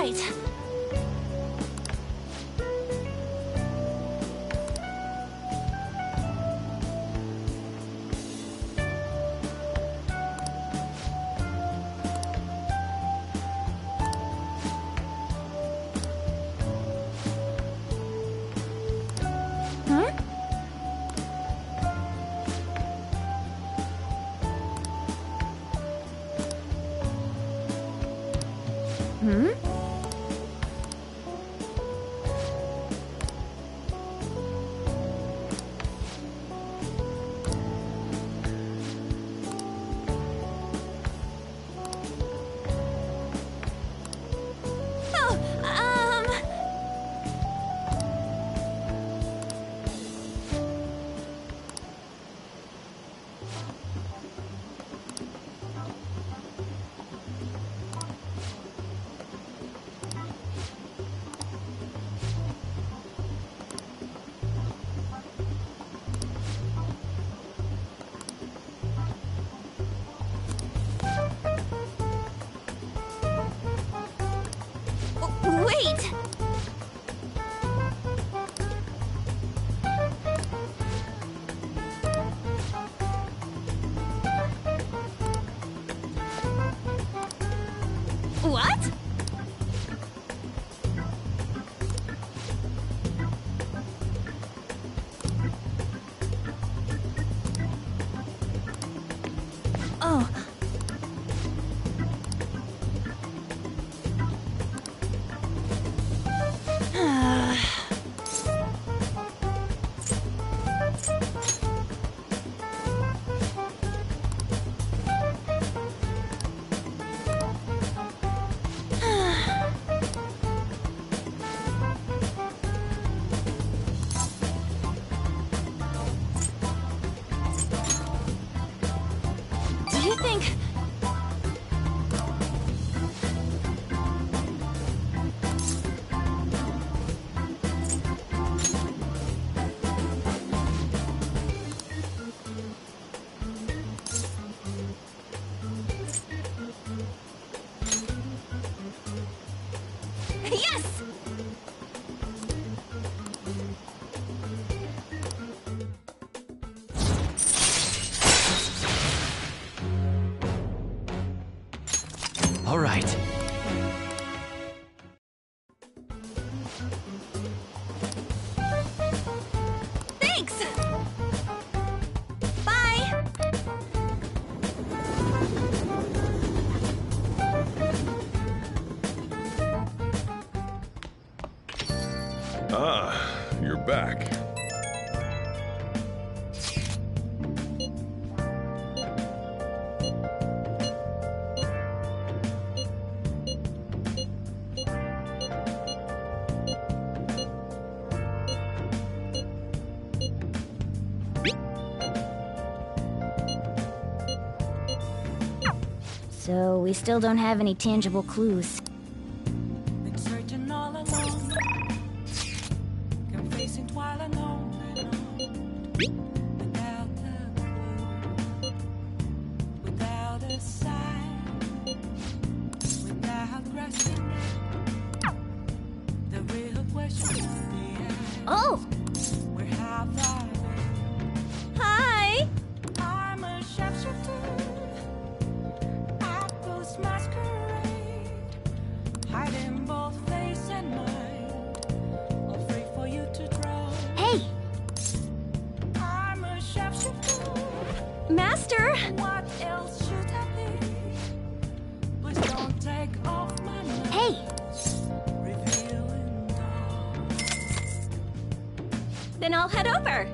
right. Wait! What? Oh. Do you think... Yes! All right. Thanks! Bye! Ah, you're back. So we still don't have any tangible clues. Been searching all along, confessing while alone without a clue, without a sign, without resting. The real question is the end. Oh! Where have I been? Hi! I'm a shapeshifter. Masquerade, hiding both face and mind, all free for you to draw. Hey! I'm a shapeshifter. Master! What else should I be? Please don't take off my mask. Hey! Revealing dawn. Then I'll head over.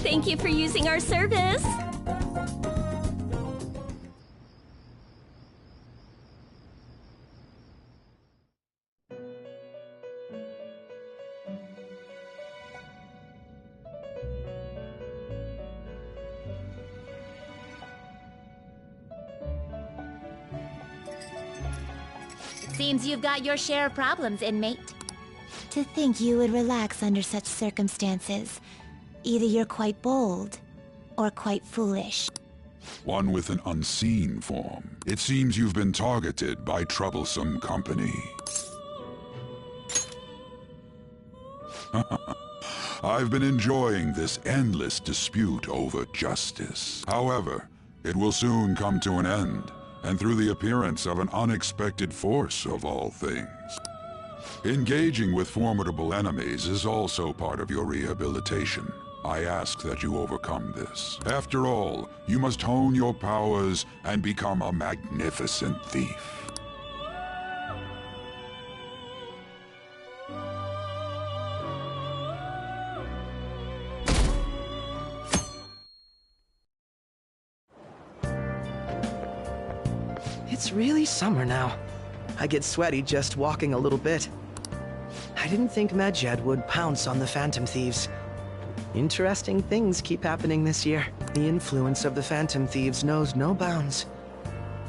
Thank you for using our service. Seems you've got your share of problems, inmate. To think you would relax under such circumstances. Either you're quite bold, or quite foolish. One with an unseen form. It seems you've been targeted by troublesome company. I've been enjoying this endless dispute over justice. However, it will soon come to an end, and through the appearance of an unexpected force of all things. Engaging with formidable enemies is also part of your rehabilitation. I ask that you overcome this. After all, you must hone your powers and become a magnificent thief. It's really summer now. I get sweaty just walking a little bit. I didn't think Medjed would pounce on the Phantom Thieves. Interesting things keep happening this year. The influence of the Phantom Thieves knows no bounds.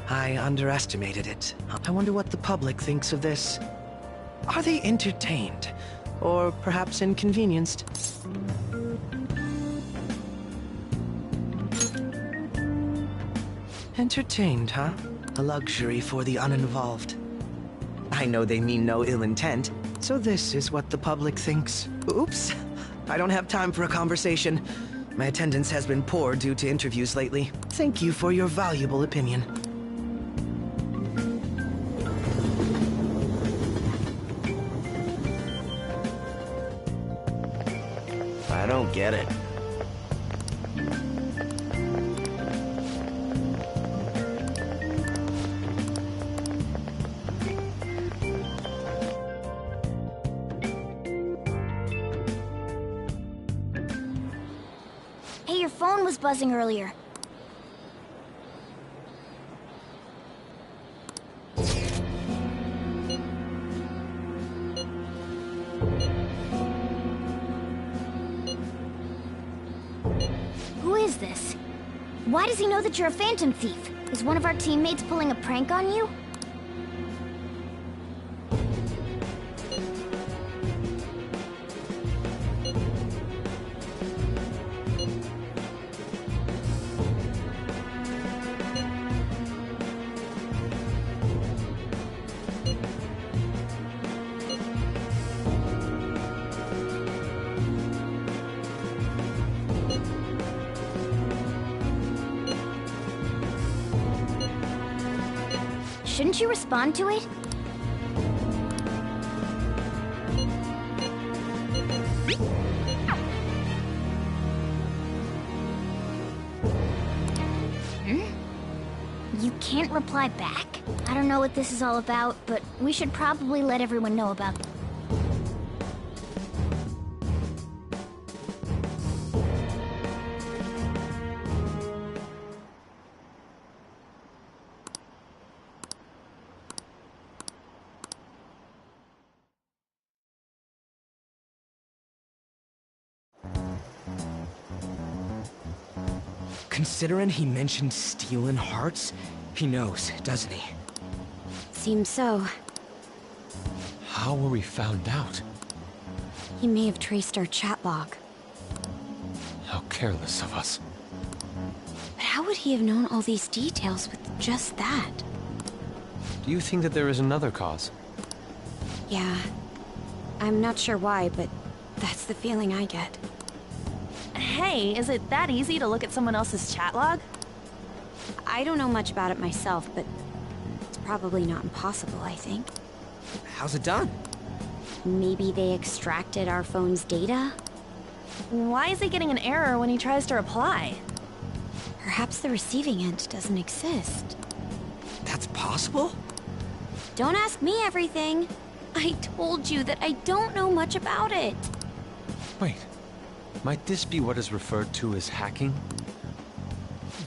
I underestimated it. I wonder what the public thinks of this. Are they entertained? Or perhaps inconvenienced? Entertained, huh? A luxury for the uninvolved. I know they mean no ill intent, so this is what the public thinks. Oops. I don't have time for a conversation. My attendance has been poor due to interviews lately. Thank you for your valuable opinion. I don't get it. Hey, your phone was buzzing earlier. Who is this? Why does he know that you're a Phantom Thief? Is one of our teammates pulling a prank on you? Shouldn't you respond to it? You can't reply back? I don't know what this is all about, but we should probably let everyone know about it. Considering he mentioned stealing hearts, he knows, doesn't he? Seems so. How were we found out? He may have traced our chat log. How careless of us. But how would he have known all these details with just that? Do you think that there is another cause? Yeah. I'm not sure why, but that's the feeling I get. Hey, is it that easy to look at someone else's chat log? I don't know much about it myself, but it's probably not impossible, I think. How's it done? Maybe they extracted our phone's data? Why is he getting an error when he tries to reply? Perhaps the receiving end doesn't exist. That's possible? Don't ask me everything. I told you that I don't know much about it. Wait. Might this be what is referred to as hacking?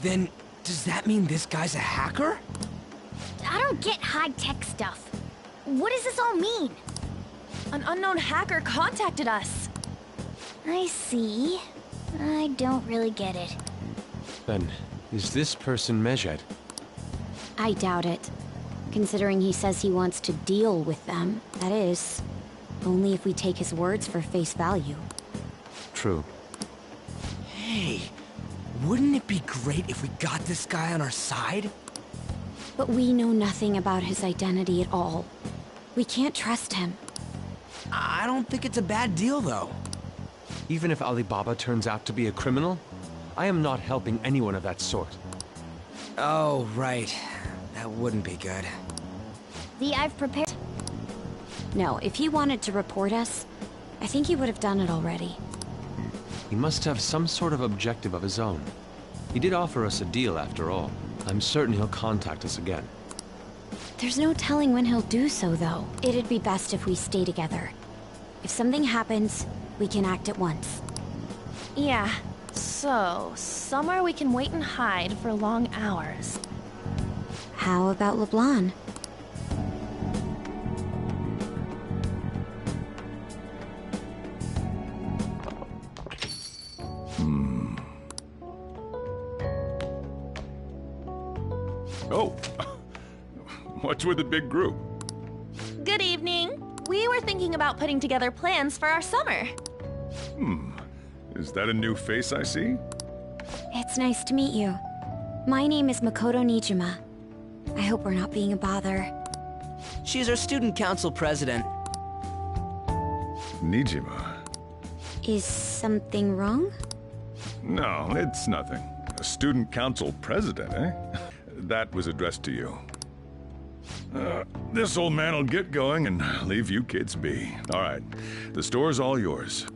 Then, does that mean this guy's a hacker? I don't get high-tech stuff. What does this all mean? An unknown hacker contacted us. I see. I don't really get it. Then, is this person Medjed? I doubt it. considering he says he wants to deal with them. That is, only if we take his words for face value. True. Hey, wouldn't it be great if we got this guy on our side? But we know nothing about his identity at all. We can't trust him. I don't think it's a bad deal, though. Even if Alibaba turns out to be a criminal, I am not helping anyone of that sort. Oh, right. That wouldn't be good. I've prepared... No, if he wanted to report us, I think he would have done it already. He must have some sort of objective of his own. He did offer us a deal, after all. I'm certain he'll contact us again. There's no telling when he'll do so, though. It'd be best if we stay together. If something happens, we can act at once. Yeah, so somewhere we can wait and hide for long hours. How about LeBlanc? Oh, what's with the big group? Good evening. We were thinking about putting together plans for our summer. Is that a new face I see? It's nice to meet you. My name is Makoto Nijima. I hope we're not being a bother. She's our student council president. Nijima. Is something wrong? No, it's nothing. A student council president, eh? That was addressed to you. This old man will get going and leave you kids be. All right, the store's all yours.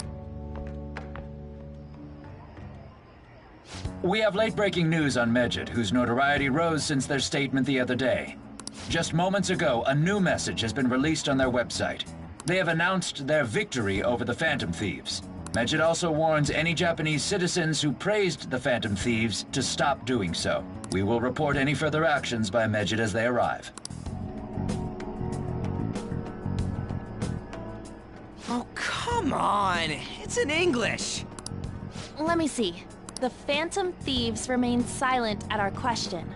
We have late-breaking news on Medjed, whose notoriety rose since their statement the other day. Just moments ago, a new message has been released on their website. They have announced their victory over the Phantom Thieves. Medjed also warns any Japanese citizens who praised the Phantom Thieves to stop doing so. We will report any further actions by Medjed as they arrive. Oh, come on! It's in English! Let me see. The Phantom Thieves remain silent at our question.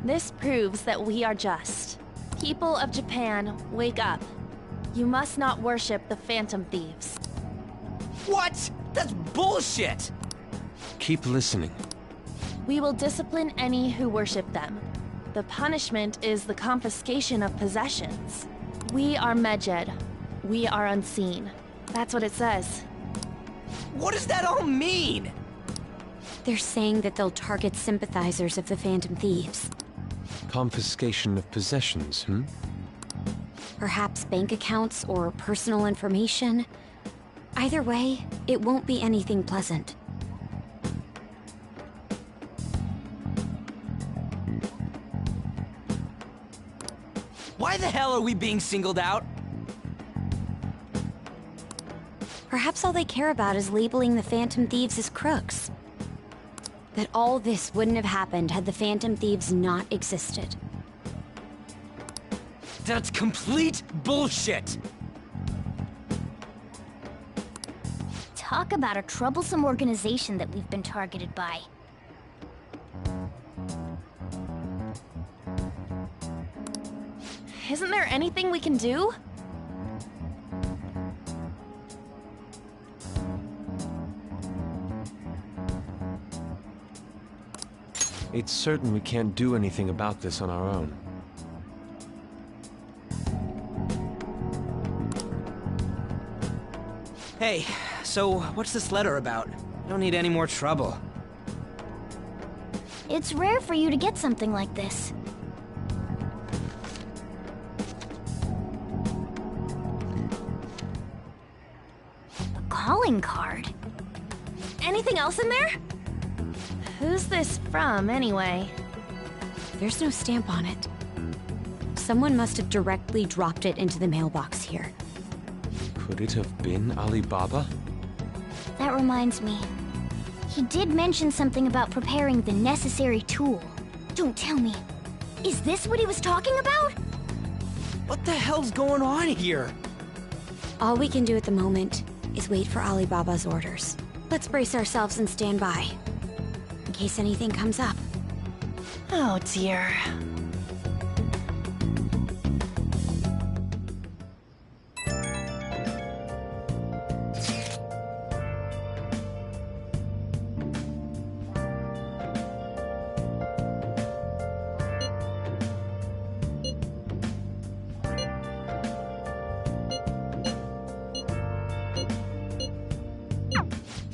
This proves that we are just. People of Japan, wake up. You must not worship the Phantom Thieves. What? That's bullshit! Keep listening. We will discipline any who worship them. The punishment is the confiscation of possessions. We are Medjed. We are unseen. That's what it says. What does that all mean? They're saying that they'll target sympathizers of the Phantom Thieves. Confiscation of possessions, Perhaps bank accounts or personal information. Either way, it won't be anything pleasant. Why the hell are we being singled out? Perhaps all they care about is labeling the Phantom Thieves as crooks. That all this wouldn't have happened had the Phantom Thieves not existed. That's complete bullshit! Talk about a troublesome organization that we've been targeted by. Isn't there anything we can do? It's certain we can't do anything about this on our own. Hey, so what's this letter about? I don't need any more trouble. It's rare for you to get something like this. A calling card? Anything else in there? Who's this from, anyway? There's no stamp on it. Someone must have directly dropped it into the mailbox here. Could it have been Alibaba? That reminds me. He did mention something about preparing the necessary tool. Don't tell me. Is this what he was talking about? What the hell's going on here? All we can do at the moment is wait for Alibaba's orders. Let's brace ourselves and stand by, in case anything comes up. Oh dear.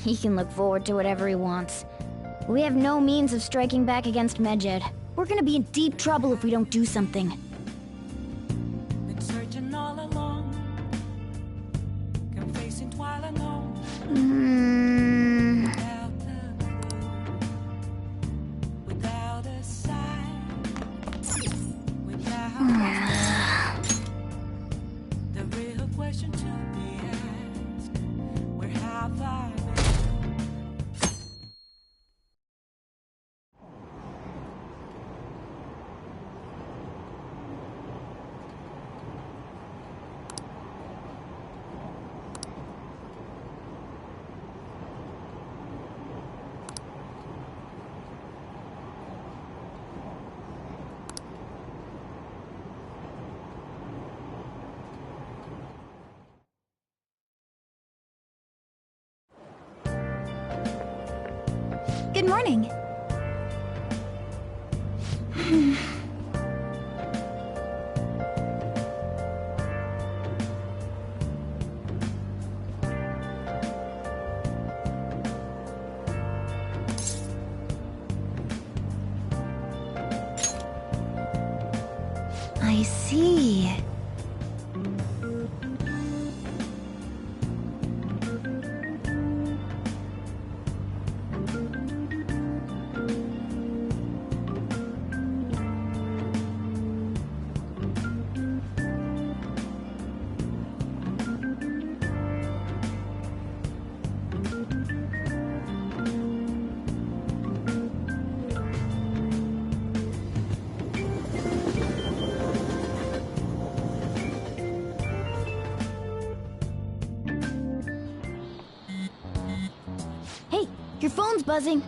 He can look forward to whatever he wants. We have no means of striking back against Medjed. We're gonna be in deep trouble if we don't do something. Been searching all along, confessing while alone. Without a sign, the real question to be asked: where have I been? Good morning. I see. Your phone's buzzing.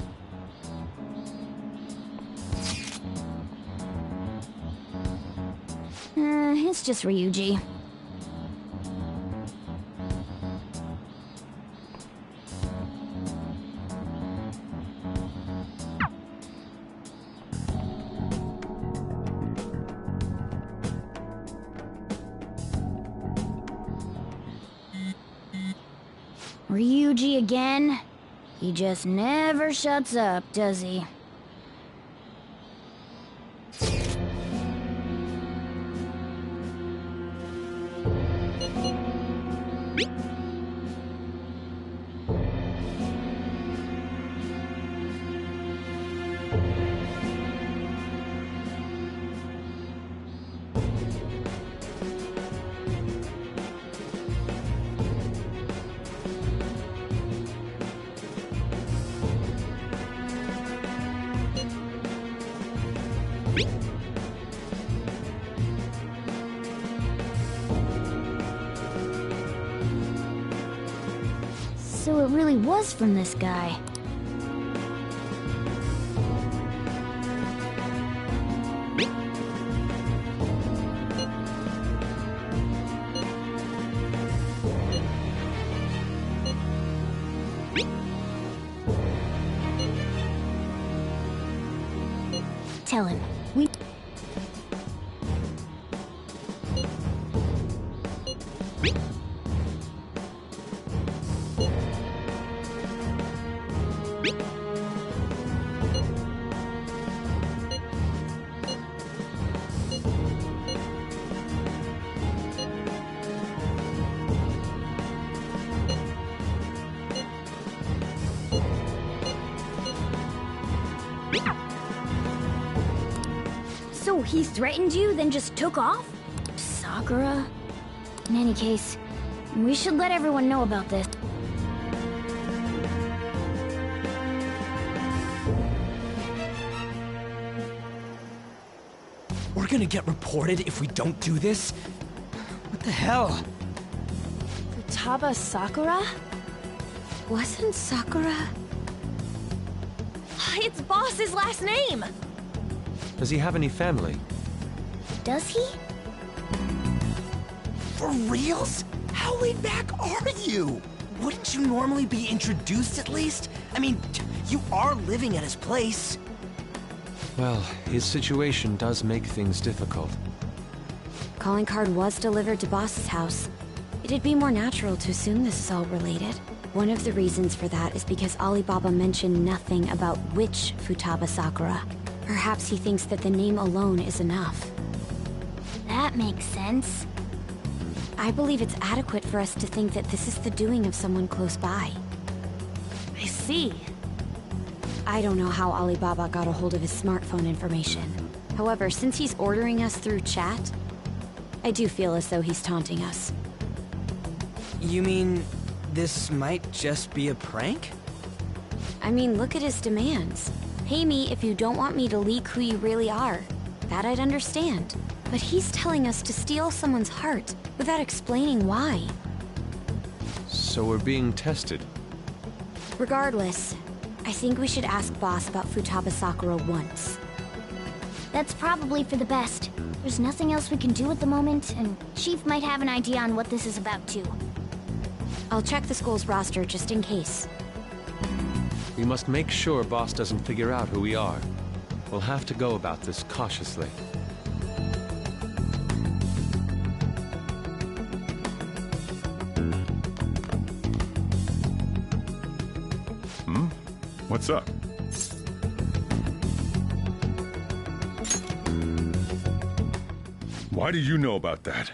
It's just Ryuji. Ryuji again? He just never shuts up, does he? So it really was from this guy. Tell him. So he threatened you, then just took off? Sakura? In any case, we should let everyone know about this. We're gonna get reported if we don't do this? What the hell? Futaba Sakura? Wasn't Sakura? It's Boss's last name! Does he have any family? Does he? For reals? How laid back are you? Wouldn't you normally be introduced at least? I mean, you are living at his place. Well, his situation does make things difficult. Calling card was delivered to Boss's house. It'd be more natural to assume this is all related. One of the reasons for that is because Alibaba mentioned nothing about which Futaba Sakura. Perhaps he thinks that the name alone is enough. That makes sense. I believe it's adequate for us to think that this is the doing of someone close by. I see. I don't know how Alibaba got a hold of his smartphone information. However, since he's ordering us through chat, I do feel as though he's taunting us. You mean this might just be a prank? I mean, look at his demands. Pay me if you don't want me to leak who you really are. That I'd understand. But he's telling us to steal someone's heart without explaining why. So we're being tested. Regardless, I think we should ask Boss about Futaba Sakura once. That's probably for the best. There's nothing else we can do at the moment, and Chief might have an idea on what this is about too. I'll check the school's roster just in case. We must make sure Boss doesn't figure out who we are. We'll have to go about this cautiously. What's up? Why do you know about that?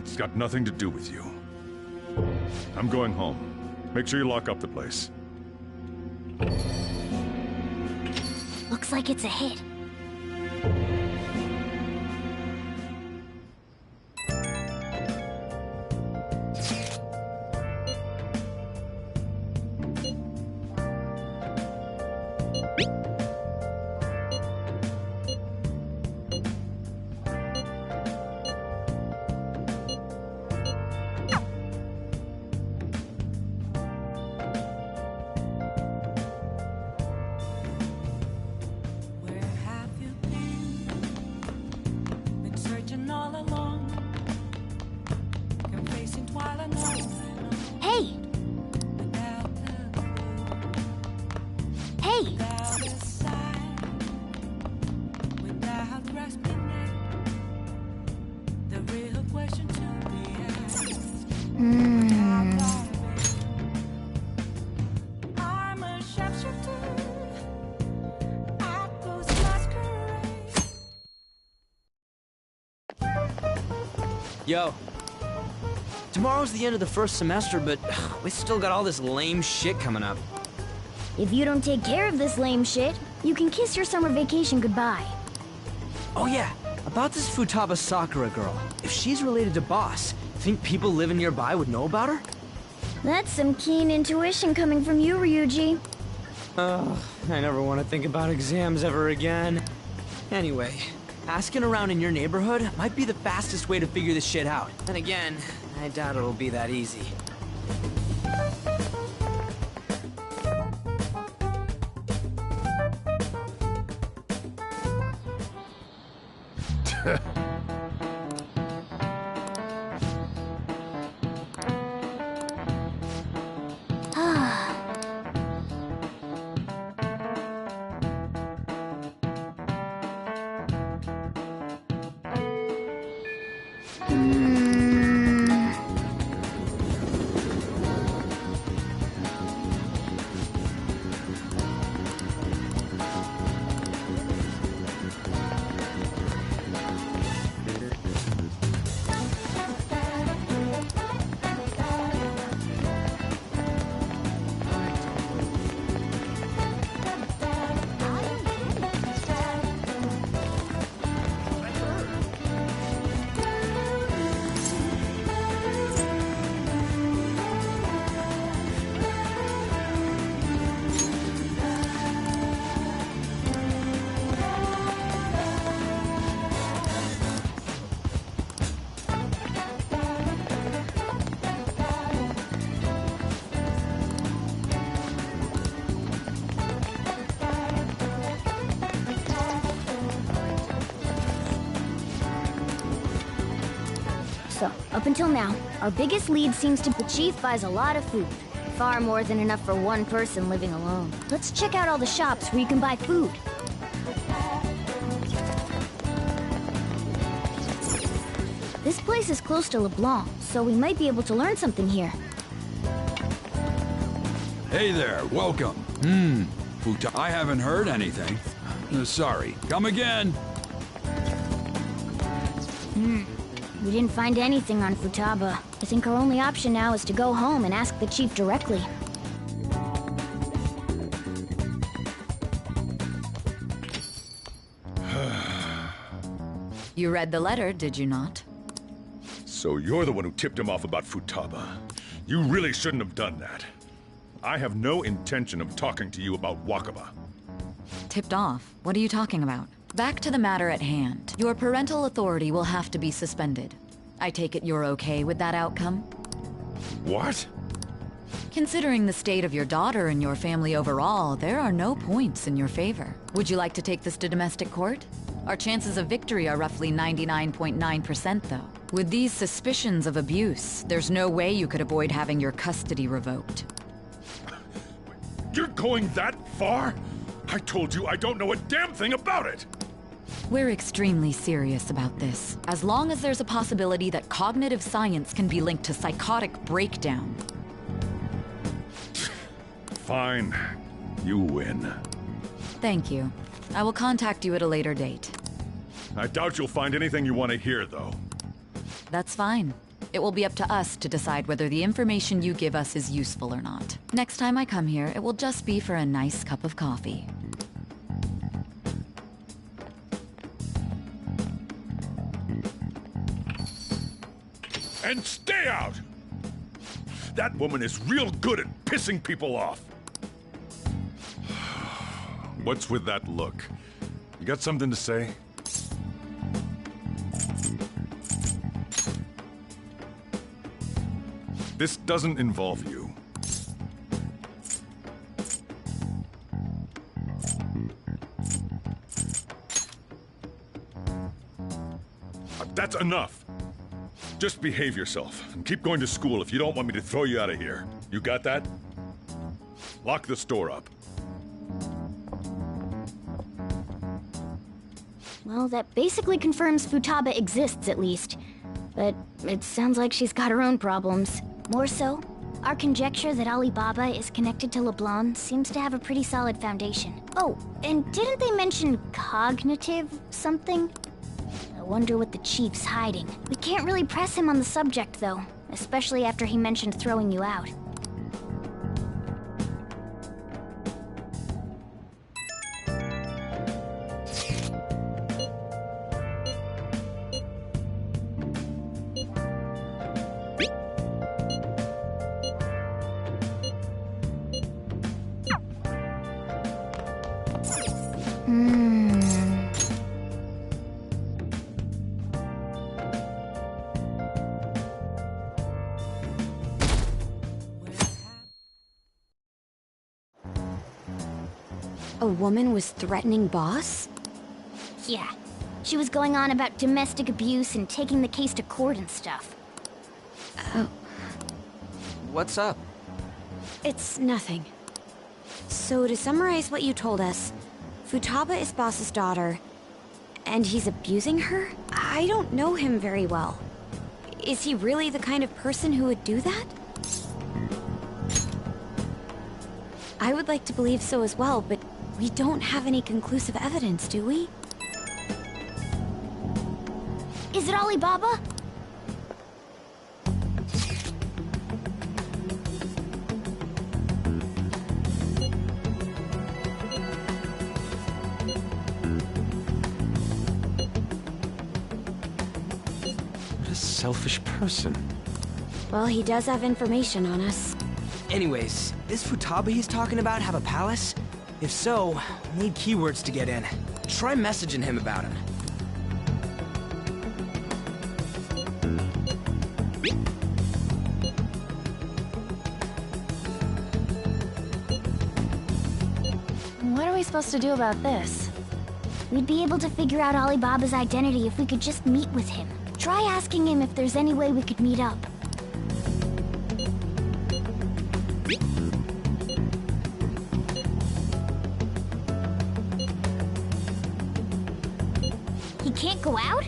It's got nothing to do with you. I'm going home. Make sure you lock up the place. Looks like it's a hit. Yo. Tomorrow's the end of the first semester, but we still got all this lame shit coming up. If you don't take care of this lame shit, you can kiss your summer vacation goodbye. Oh yeah, about this Futaba Sakura girl. If she's related to Boss, think people living nearby would know about her? That's some keen intuition coming from you, Ryuji. Ugh, I never want to think about exams ever again. Anyway, asking around in your neighborhood might be the fastest way to figure this shit out. And again, I doubt it'll be that easy. So, up until now, our biggest lead seems to be the Chief buys a lot of food. Far more than enough for one person living alone. Let's check out all the shops where you can buy food. This place is close to LeBlanc's. so we might be able to learn something here. Hey there, welcome. I haven't heard anything. Sorry, come again. We didn't find anything on Futaba. I think our only option now is to go home and ask the chief directly. You read the letter, did you not? So you're the one who tipped him off about Futaba. You really shouldn't have done that. I have no intention of talking to you about Wakaba. Tipped off? What are you talking about? Back to the matter at hand. Your parental authority will have to be suspended. I take it you're okay with that outcome? What? Considering the state of your daughter and your family overall, there are no points in your favor. Would you like to take this to domestic court? Our chances of victory are roughly 99.9% though. With these suspicions of abuse, there's no way you could avoid having your custody revoked. You're going that far? I told you I don't know a damn thing about it! We're extremely serious about this. As long as there's a possibility that cognitive science can be linked to psychotic breakdown. Fine. You win. Thank you. I will contact you at a later date. I doubt you'll find anything you want to hear, though. That's fine. It will be up to us to decide whether the information you give us is useful or not. Next time I come here, it will just be for a nice cup of coffee. And stay out! That woman is real good at pissing people off. What's with that look? You got something to say? This doesn't involve you. That's enough. Just behave yourself and keep going to school if you don't want me to throw you out of here. You got that? Lock the store up. Well, that basically confirms Futaba exists, at least. But it sounds like she's got her own problems. More so, our conjecture that Alibaba is connected to LeBlanc seems to have a pretty solid foundation. Oh, and didn't they mention cognitive something? I wonder what the chief's hiding. We can't really press him on the subject, though, especially after he mentioned throwing you out. A woman was threatening Boss? Yeah. She was going on about domestic abuse and taking the case to court and stuff. Oh. What's up? It's nothing. So to summarize what you told us, Futaba is Boss's daughter, and he's abusing her? I don't know him very well. Is he really the kind of person who would do that? I would like to believe so as well, but we don't have any conclusive evidence, do we? Is it Alibaba? What a selfish person. Well, he does have information on us. Anyways, this Futaba he's talking about have a palace? If so, we need keywords to get in. Try messaging him about him. What are we supposed to do about this? We'd be able to figure out Alibaba's identity if we could just meet with him. Try asking him if there's any way we could meet up. He can't go out?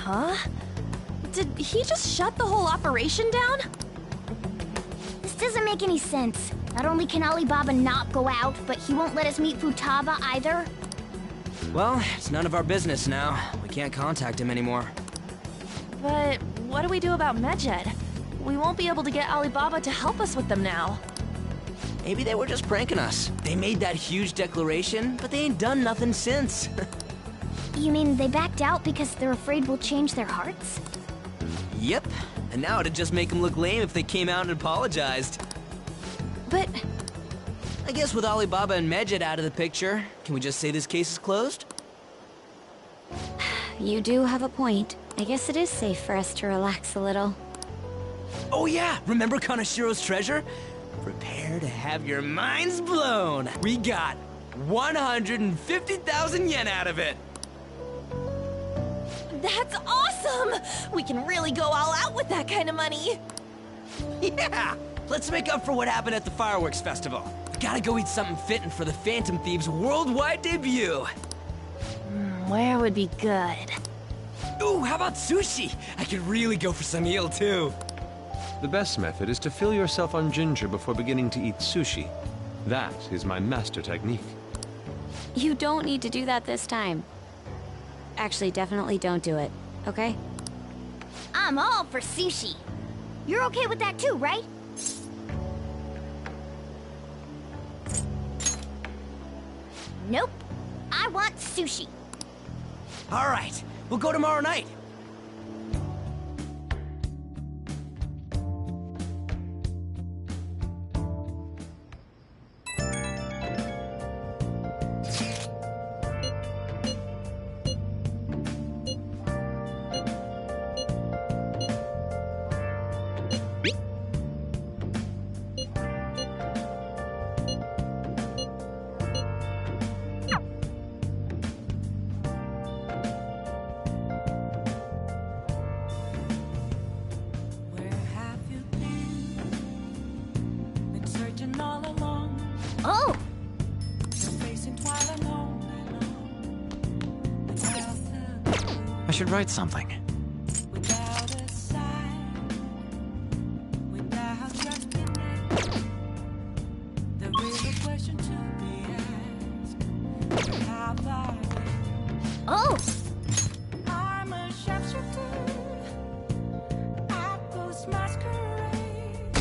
Huh? Did he just shut the whole operation down? This doesn't make any sense. Not only can Alibaba not go out, but he won't let us meet Futaba either. Well, it's none of our business now. We can't contact him anymore. But what do we do about Medjed? We won't be able to get Alibaba to help us with them now. Maybe they were just pranking us. They made that huge declaration, but they ain't done nothing since. You mean they backed out because they're afraid we'll change their hearts? Yep. And now it'd just make them look lame if they came out and apologized. But... I guess with Alibaba and Medjed out of the picture, can we just say this case is closed? You do have a point. I guess it is safe for us to relax a little. Oh yeah! Remember Kanashiro's treasure? Prepare to have your minds blown! We got 150,000 yen out of it! That's awesome! We can really go all out with that kind of money! Yeah! Let's make up for what happened at the fireworks festival. We gotta go eat something fitting for the Phantom Thieves' worldwide debut! Where would be good? Ooh, how about sushi? I could really go for some eel, too. The best method is to fill yourself on ginger before beginning to eat sushi. That is my master technique. You don't need to do that this time. Actually, definitely don't do it, okay? I'm all for sushi. You're okay with that too, right? Nope. I want sushi. All right, we'll go tomorrow night. Oh! I should write something. Oh! I'm a sharpshooter at Ghost Masquerade,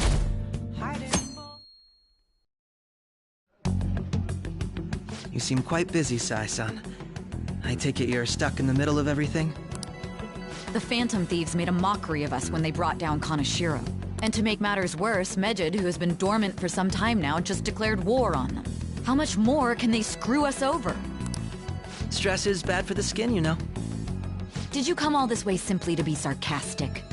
hiding. You seem quite busy, Sai-san. I take it you're stuck in the middle of everything? The Phantom Thieves made a mockery of us when they brought down Kanashiro. And to make matters worse, Medjed, who has been dormant for some time now, just declared war on them. How much more can they screw us over? Stress is bad for the skin, you know. Did you come all this way simply to be sarcastic?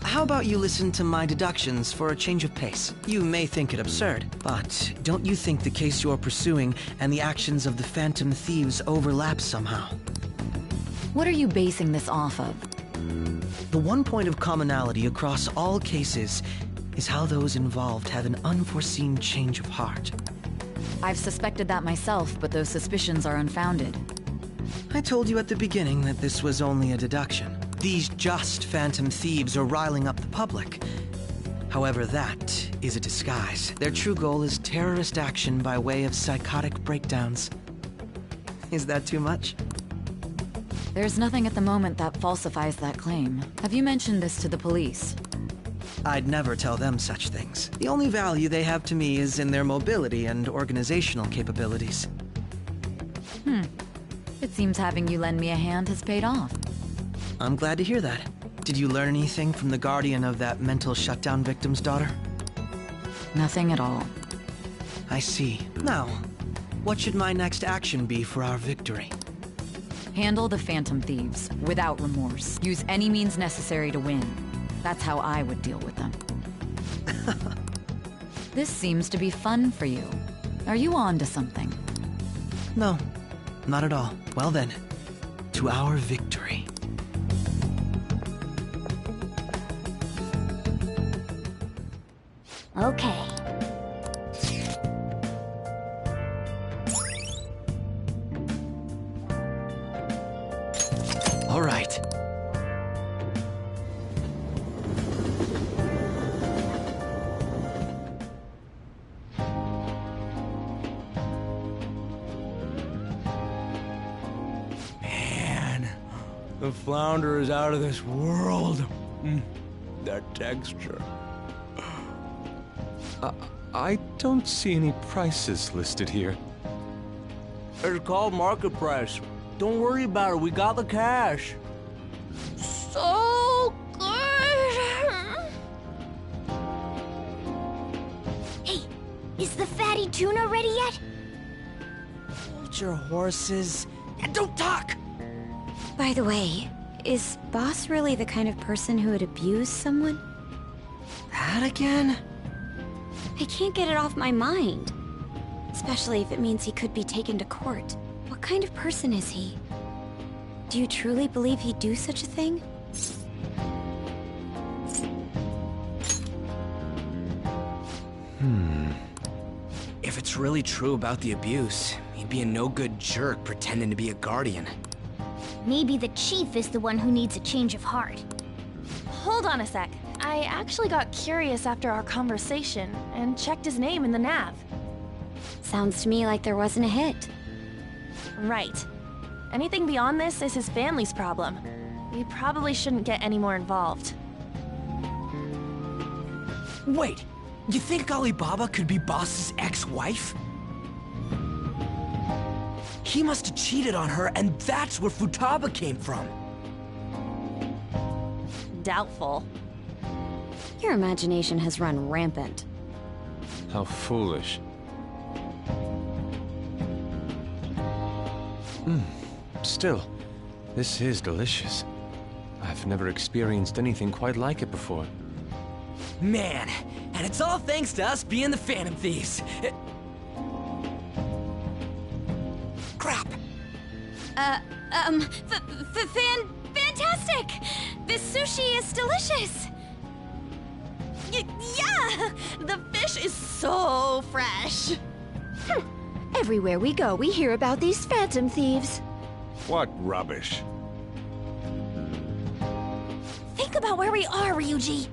How about you listen to my deductions for a change of pace? You may think it absurd, but don't you think the case you're pursuing and the actions of the Phantom Thieves overlap somehow? What are you basing this off of? The one point of commonality across all cases is how those involved have an unforeseen change of heart. I've suspected that myself, but those suspicions are unfounded. I told you at the beginning that this was only a deduction. These just Phantom Thieves are riling up the public. However, that is a disguise. Their true goal is terrorist action by way of psychotic breakdowns. Is that too much? There's nothing at the moment that falsifies that claim. Have you mentioned this to the police? I'd never tell them such things. The only value they have to me is in their mobility and organizational capabilities. It seems having you lend me a hand has paid off. I'm glad to hear that. Did you learn anything from the guardian of that mental shutdown victim's daughter? Nothing at all. I see. Now, what should my next action be for our victory? Handle the Phantom Thieves, without remorse. Use any means necessary to win. That's how I would deal with them. This seems to be fun for you. Are you on to something? No, not at all. Well then, to our victory. Okay. The flounder is out of this world. That texture. I don't see any prices listed here. It's called market price. Don't worry about it, we got the cash. So good! Hey, is the fatty tuna ready yet? Hold your horses and don't talk! By the way, is Boss really the kind of person who would abuse someone? That again? I can't get it off my mind. Especially if it means he could be taken to court. What kind of person is he? Do you truly believe he'd do such a thing? If it's really true about the abuse, he'd be a no-good jerk pretending to be a guardian. Maybe the chief is the one who needs a change of heart. Hold on a sec. I actually got curious after our conversation and checked his name in the nav. Sounds to me like there wasn't a hit. Right. Anything beyond this is his family's problem. We probably shouldn't get any more involved. Wait, you think Alibaba could be Boss's ex-wife? He must have cheated on her, and that's where Futaba came from. Doubtful. Your imagination has run rampant. How foolish. Still, this is delicious. I've never experienced anything quite like it before. Man, and it's all thanks to us being the Phantom Thieves. Crap. Fantastic! This sushi is delicious! Yeah! The fish is so fresh! Everywhere we go, we hear about these Phantom Thieves. What rubbish. Think about where we are, Ryuji!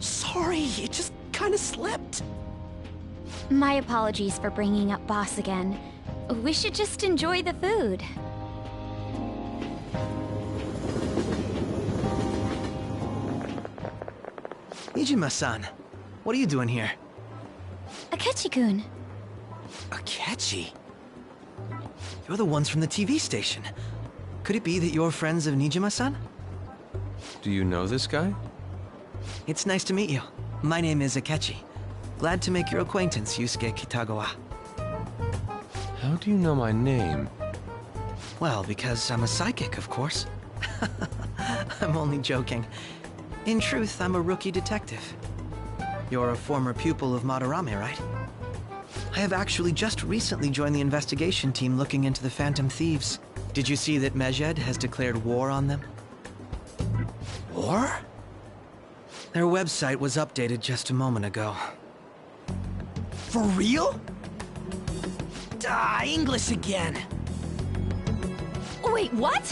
Sorry, it just kinda slipped. My apologies for bringing up Boss again. We should just enjoy the food. Nijima-san, what are you doing here? Akechi-kun. Akechi? You're the ones from the TV station. Could it be that you're friends of Nijima-san? Do you know this guy? It's nice to meet you. My name is Akechi. Glad to make your acquaintance, Yusuke Kitagawa. How do you know my name? Well, because I'm a psychic, of course. I'm only joking. In truth, I'm a rookie detective. You're a former pupil of Madarame, right? I have actually just recently joined the investigation team looking into the Phantom Thieves. Did you see that Medjed has declared war on them? War? Their website was updated just a moment ago. For real? English again. Wait, what?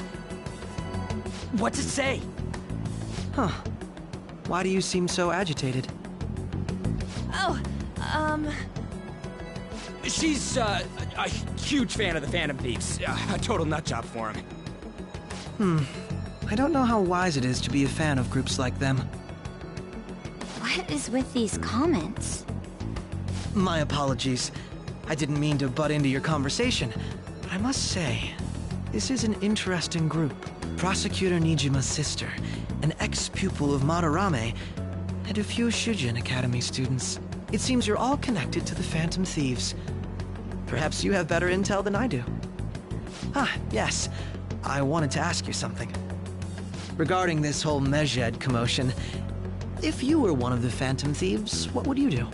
What's it say? Huh. Why do you seem so agitated? Oh, She's, a huge fan of the Phantom Thieves. A total nutjob for him. I don't know how wise it is to be a fan of groups like them. What is with these comments? My apologies. I didn't mean to butt into your conversation, but I must say, this is an interesting group. Prosecutor Nijima's sister, an ex-pupil of Madarame, and a few Shujin Academy students. It seems you're all connected to the Phantom Thieves. Perhaps you have better intel than I do. Yes. I wanted to ask you something. Regarding this whole Medjed commotion, if you were one of the Phantom Thieves, what would you do?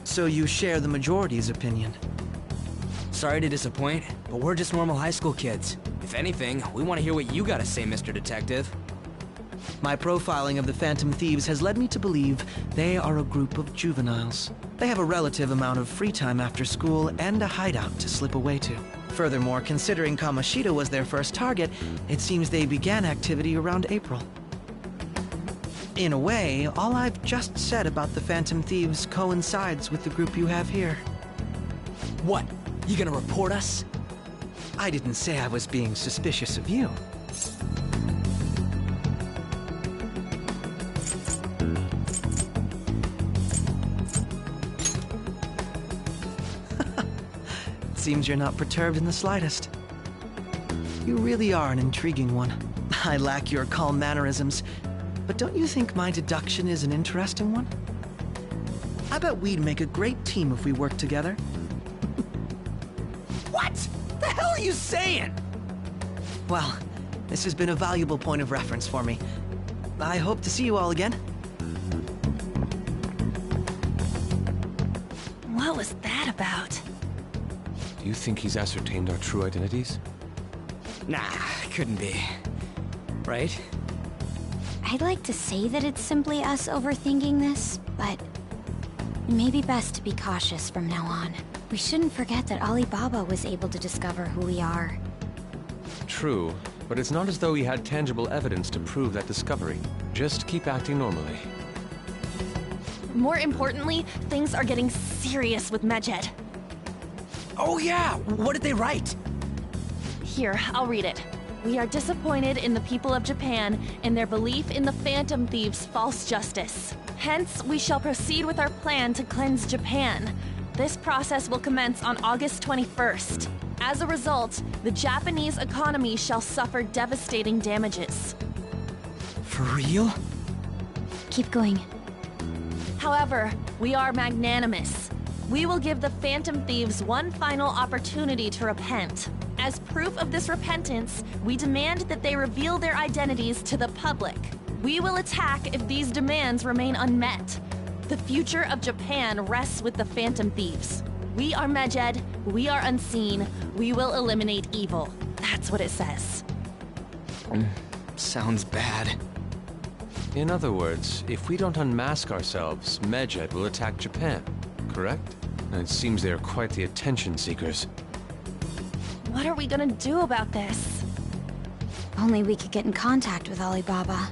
So you share the majority's opinion. Sorry to disappoint, but we're just normal high school kids. If anything, we want to hear what you gotta say, Mr. Detective. My profiling of the Phantom Thieves has led me to believe they are a group of juveniles. They have a relative amount of free time after school and a hideout to slip away to. Furthermore, considering Kamoshida was their first target, it seems they began activity around April. In a way, all I've just said about the Phantom Thieves coincides with the group you have here. What? You gonna report us? I didn't say I was being suspicious of you. Seems you're not perturbed in the slightest. You really are an intriguing one. I lack your calm mannerisms, but don't you think my deduction is an interesting one? I bet we'd make a great team if we worked together. What? The hell are you saying? Well, this has been a valuable point of reference for me. I hope to see you all again. What was that about? Do you think he's ascertained our true identities? Nah, couldn't be. Right? I'd like to say that it's simply us overthinking this, but it may be best to be cautious from now on. We shouldn't forget that Alibaba was able to discover who we are. True, but it's not as though he had tangible evidence to prove that discovery. Just keep acting normally. More importantly, things are getting serious with Medjed. Oh yeah, what did they write? Here, I'll read it. We are disappointed in the people of Japan in their belief in the Phantom Thieves' false justice. Hence, we shall proceed with our plan to cleanse Japan. This process will commence on August 21st. As a result, the Japanese economy shall suffer devastating damages. For real? Keep going. However, we are magnanimous. We will give the Phantom Thieves one final opportunity to repent. As proof of this repentance, we demand that they reveal their identities to the public. We will attack if these demands remain unmet. The future of Japan rests with the Phantom Thieves. We are Medjed, we are unseen, we will eliminate evil. That's what it says. Sounds bad. In other words, if we don't unmask ourselves, Medjed will attack Japan, correct? And it seems they are quite the attention seekers. What are we gonna do about this? Only we could get in contact with Alibaba.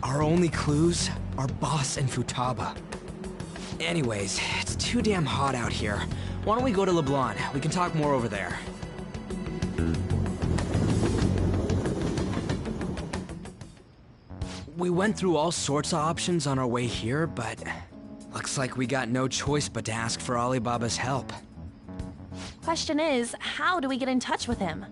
Our only clues are Boss and Futaba. Anyways, it's too damn hot out here. Why don't we go to LeBlanc? We can talk more over there. We went through all sorts of options on our way here, but looks like we got no choice but to ask for Alibaba's help. Question is, how do we get in touch with him?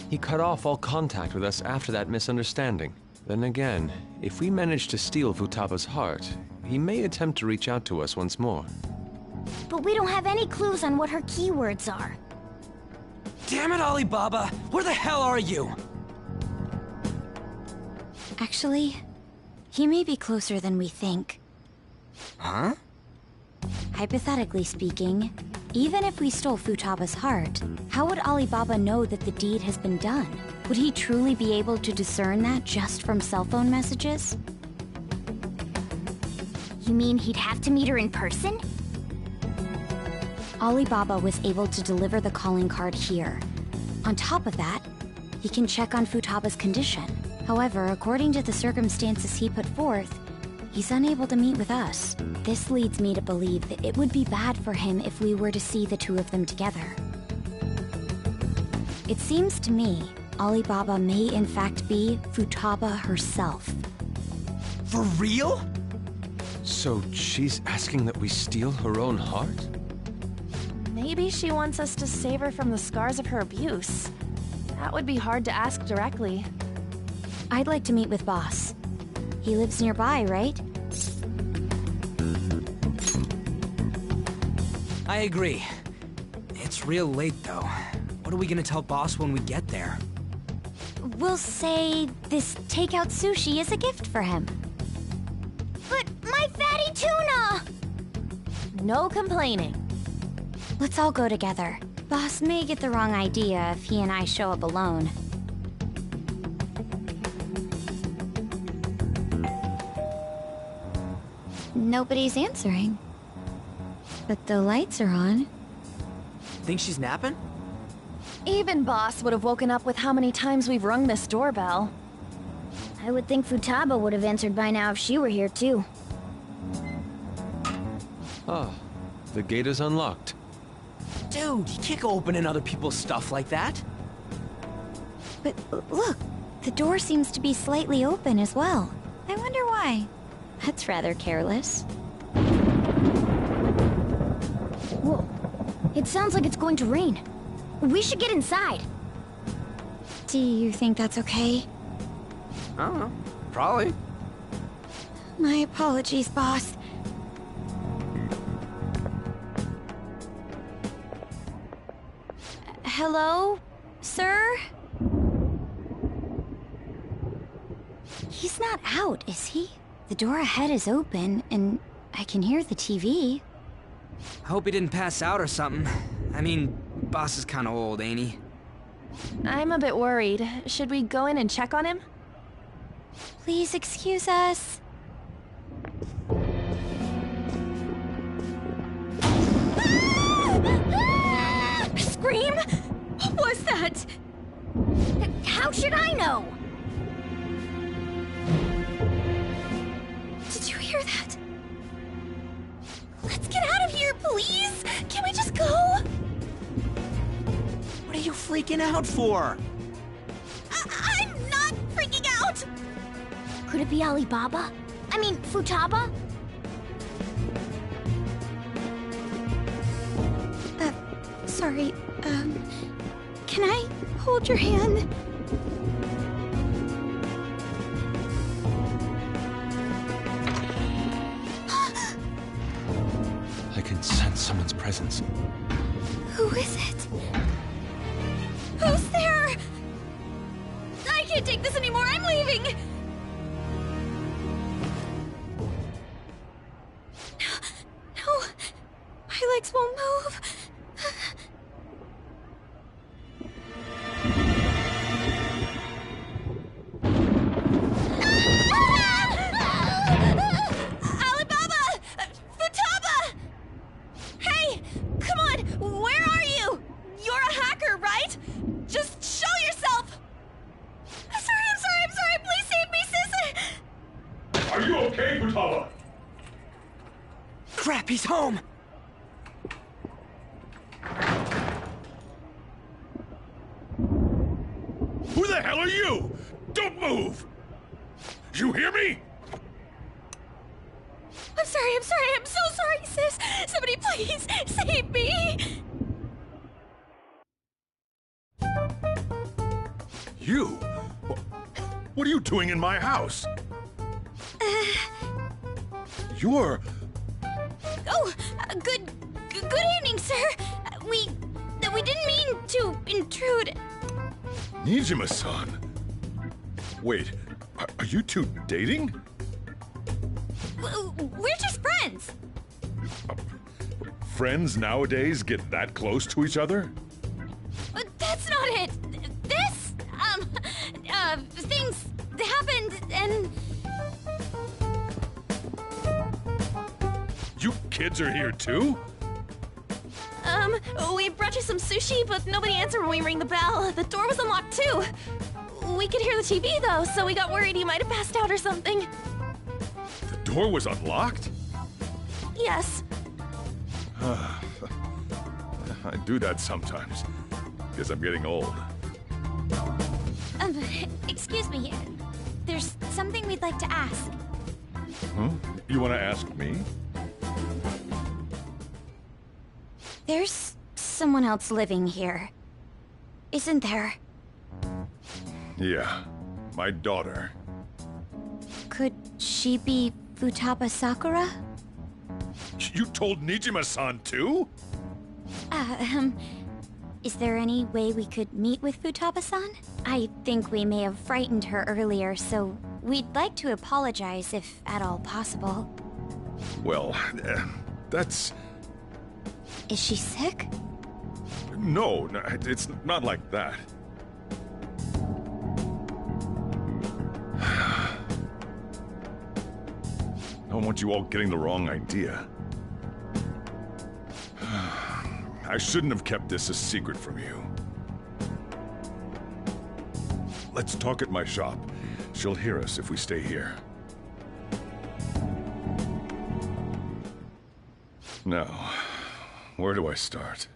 He cut off all contact with us after that misunderstanding. Then again, if we manage to steal Futaba's heart, he may attempt to reach out to us once more. But we don't have any clues on what her keywords are. Damn it, Alibaba! Where the hell are you? Actually, he may be closer than we think. Huh? Hypothetically speaking, even if we stole Futaba's heart, how would Alibaba know that the deed has been done? Would he truly be able to discern that just from cell phone messages? You mean he'd have to meet her in person? Alibaba was able to deliver the calling card here. On top of that, he can check on Futaba's condition. However, according to the circumstances he put forth, he's unable to meet with us. This leads me to believe that it would be bad for him if we were to see the two of them together. It seems to me Alibaba may in fact be Futaba herself. For real? So she's asking that we steal her own heart? Maybe she wants us to save her from the scars of her abuse. That would be hard to ask directly. I'd like to meet with Boss. He lives nearby, right? I agree. It's real late, though. What are we gonna tell Boss when we get there? We'll say this takeout sushi is a gift for him. But my fatty tuna! No complaining. Let's all go together. Boss may get the wrong idea if he and I show up alone. Nobody's answering. But the lights are on. Think she's napping? Even Boss would have woken up with how many times we've rung this doorbell. I would think Futaba would have answered by now if she were here too. Ah, the gate is unlocked. Dude, you can't go opening other people's stuff like that. But look, the door seems to be slightly open as well. I wonder why. That's rather careless. Whoa, it sounds like it's going to rain. We should get inside. Do you think that's okay? I don't know. Probably. My apologies, boss. Hello, sir? He's not out, is he? The door ahead is open, and I can hear the TV. I hope he didn't pass out or something. I mean, boss is kinda old, ain't he? I'm a bit worried. Should we go in and check on him? Please excuse us. Scream? What was that? How should I know? Did you hear that? Let's get out of here, please! Can we just go? What are you freaking out for? I'm not freaking out! Could it be Alibaba? I mean, Futaba? Sorry, can I hold your hand? I can sense someone's presence. Who is it? Who's there? I can't take this anymore, I'm leaving! No, my legs won't move. Alibaba! Futaba! Hey, come on, where are you? You're a hacker, right? Just show yourself! I'm sorry, please save me, sis! Are you okay, Futaba? Crap, he's home! Who the hell are you? Don't move! You hear me? I'm so sorry, sis! Somebody please save me! You? What are you doing in my house? You're... Oh, good evening, sir. We didn't mean to intrude. Nijima-san. Wait, are you two dating? We're just friends. Friends nowadays get that close to each other? That's not it. This, things happened and... You kids are here too? We brought you some sushi, but nobody answered when we rang the bell. The door was unlocked too. We could hear the TV though, so we got worried you might have passed out or something. The door was unlocked? Yes. I do that sometimes. Guess I'm getting old. Excuse me. There's something we'd like to ask. Huh? You want to ask me? There's someone else living here. Isn't there? Yeah, my daughter. Could she be Futaba Sakura? You told Nijima-san too? Is there any way we could meet with Futaba-san? I think we may have frightened her earlier, so we'd like to apologize if at all possible. Well, that's... Is she sick? No, it's not like that. I don't want you all getting the wrong idea. I shouldn't have kept this a secret from you. Let's talk at my shop. She'll hear us if we stay here. Now, where do I start?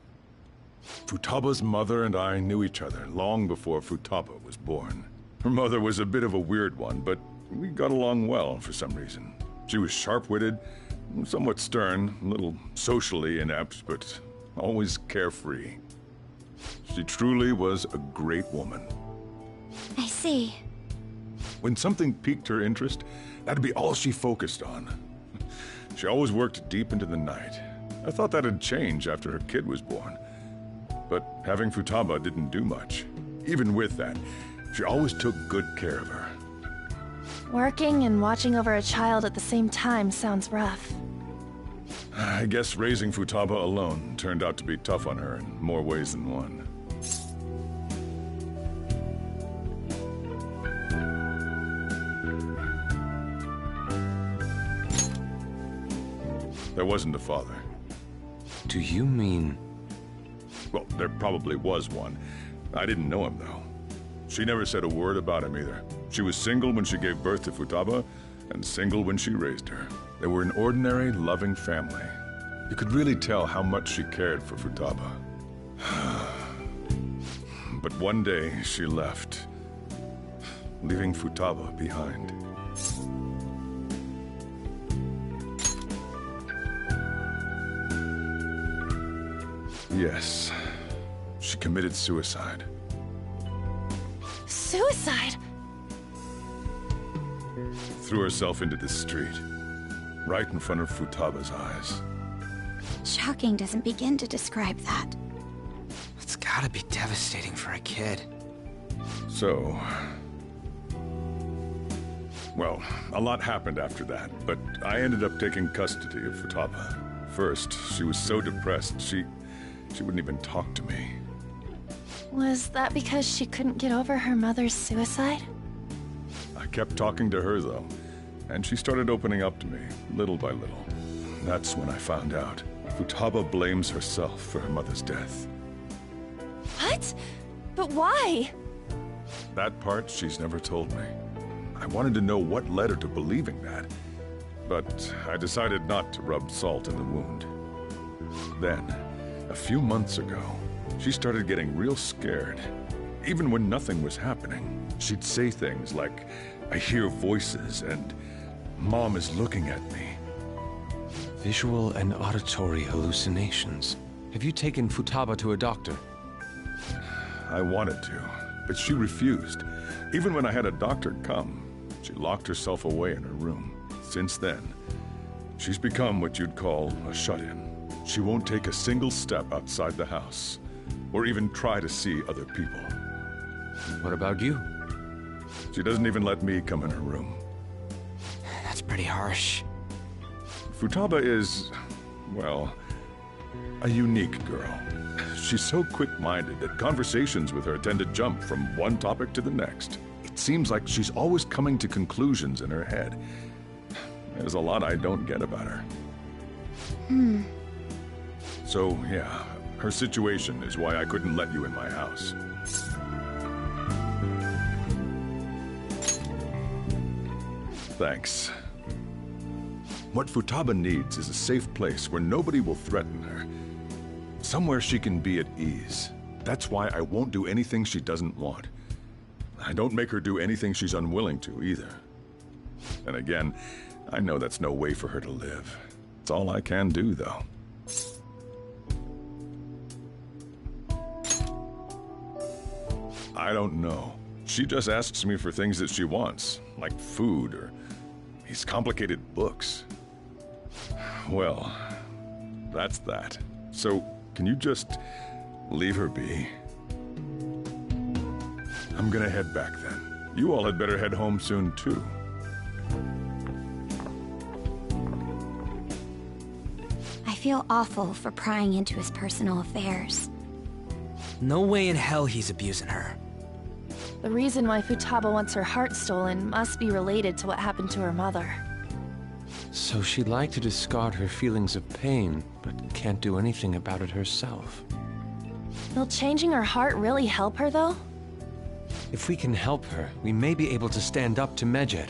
Futaba's mother and I knew each other long before Futaba was born. Her mother was a bit of a weird one, but we got along well for some reason. She was sharp-witted, somewhat stern, a little socially inept, but always carefree. She truly was a great woman. I see. When something piqued her interest, that'd be all she focused on. She always worked deep into the night. I thought that'd change after her kid was born. But having Futaba didn't do much. Even with that, she always took good care of her. Working and watching over a child at the same time sounds rough. I guess raising Futaba alone turned out to be tough on her in more ways than one. There wasn't a father. Do you mean... Well, there probably was one. I didn't know him, though. She never said a word about him either. She was single when she gave birth to Futaba, and single when she raised her. They were an ordinary, loving family. You could really tell how much she cared for Futaba. But one day, she left, leaving Futaba behind. Yes, she committed suicide. Suicide? Threw herself into the street, right in front of Futaba's eyes. Shocking doesn't begin to describe that. It's gotta be devastating for a kid. So... Well, a lot happened after that, but I ended up taking custody of Futaba. First, she was so depressed, she wouldn't even talk to me. Was that because she couldn't get over her mother's suicide? I kept talking to her, though, and she started opening up to me, little by little. That's when I found out. Futaba blames herself for her mother's death. What? But why? That part she's never told me. I wanted to know what led her to believing that, but I decided not to rub salt in the wound. Then, a few months ago, she started getting real scared. Even when nothing was happening, she'd say things like, "I hear voices," and "Mom is looking at me." Visual and auditory hallucinations. Have you taken Futaba to a doctor? I wanted to, but she refused. Even when I had a doctor come, she locked herself away in her room. Since then, she's become what you'd call a shut-in. She won't take a single step outside the house, or even try to see other people. What about you? She doesn't even let me come in her room. That's pretty harsh. Futaba is, well, a unique girl. She's so quick-minded that conversations with her tend to jump from one topic to the next. It seems like she's always coming to conclusions in her head. There's a lot I don't get about her. So, yeah, her situation is why I couldn't let you in my house. Thanks. What Futaba needs is a safe place where nobody will threaten her. Somewhere she can be at ease. That's why I won't do anything she doesn't want. I don't make her do anything she's unwilling to, either. And again, I know that's no way for her to live. It's all I can do, though. I don't know. She just asks me for things that she wants, like food or these complicated books. Well, that's that. So, can you just leave her be? I'm gonna head back then. You all had better head home soon, too. I feel awful for prying into his personal affairs. No way in hell he's abusing her. The reason why Futaba wants her heart stolen must be related to what happened to her mother. So she'd like to discard her feelings of pain, but can't do anything about it herself. Will changing her heart really help her, though? If we can help her, we may be able to stand up to Medjed.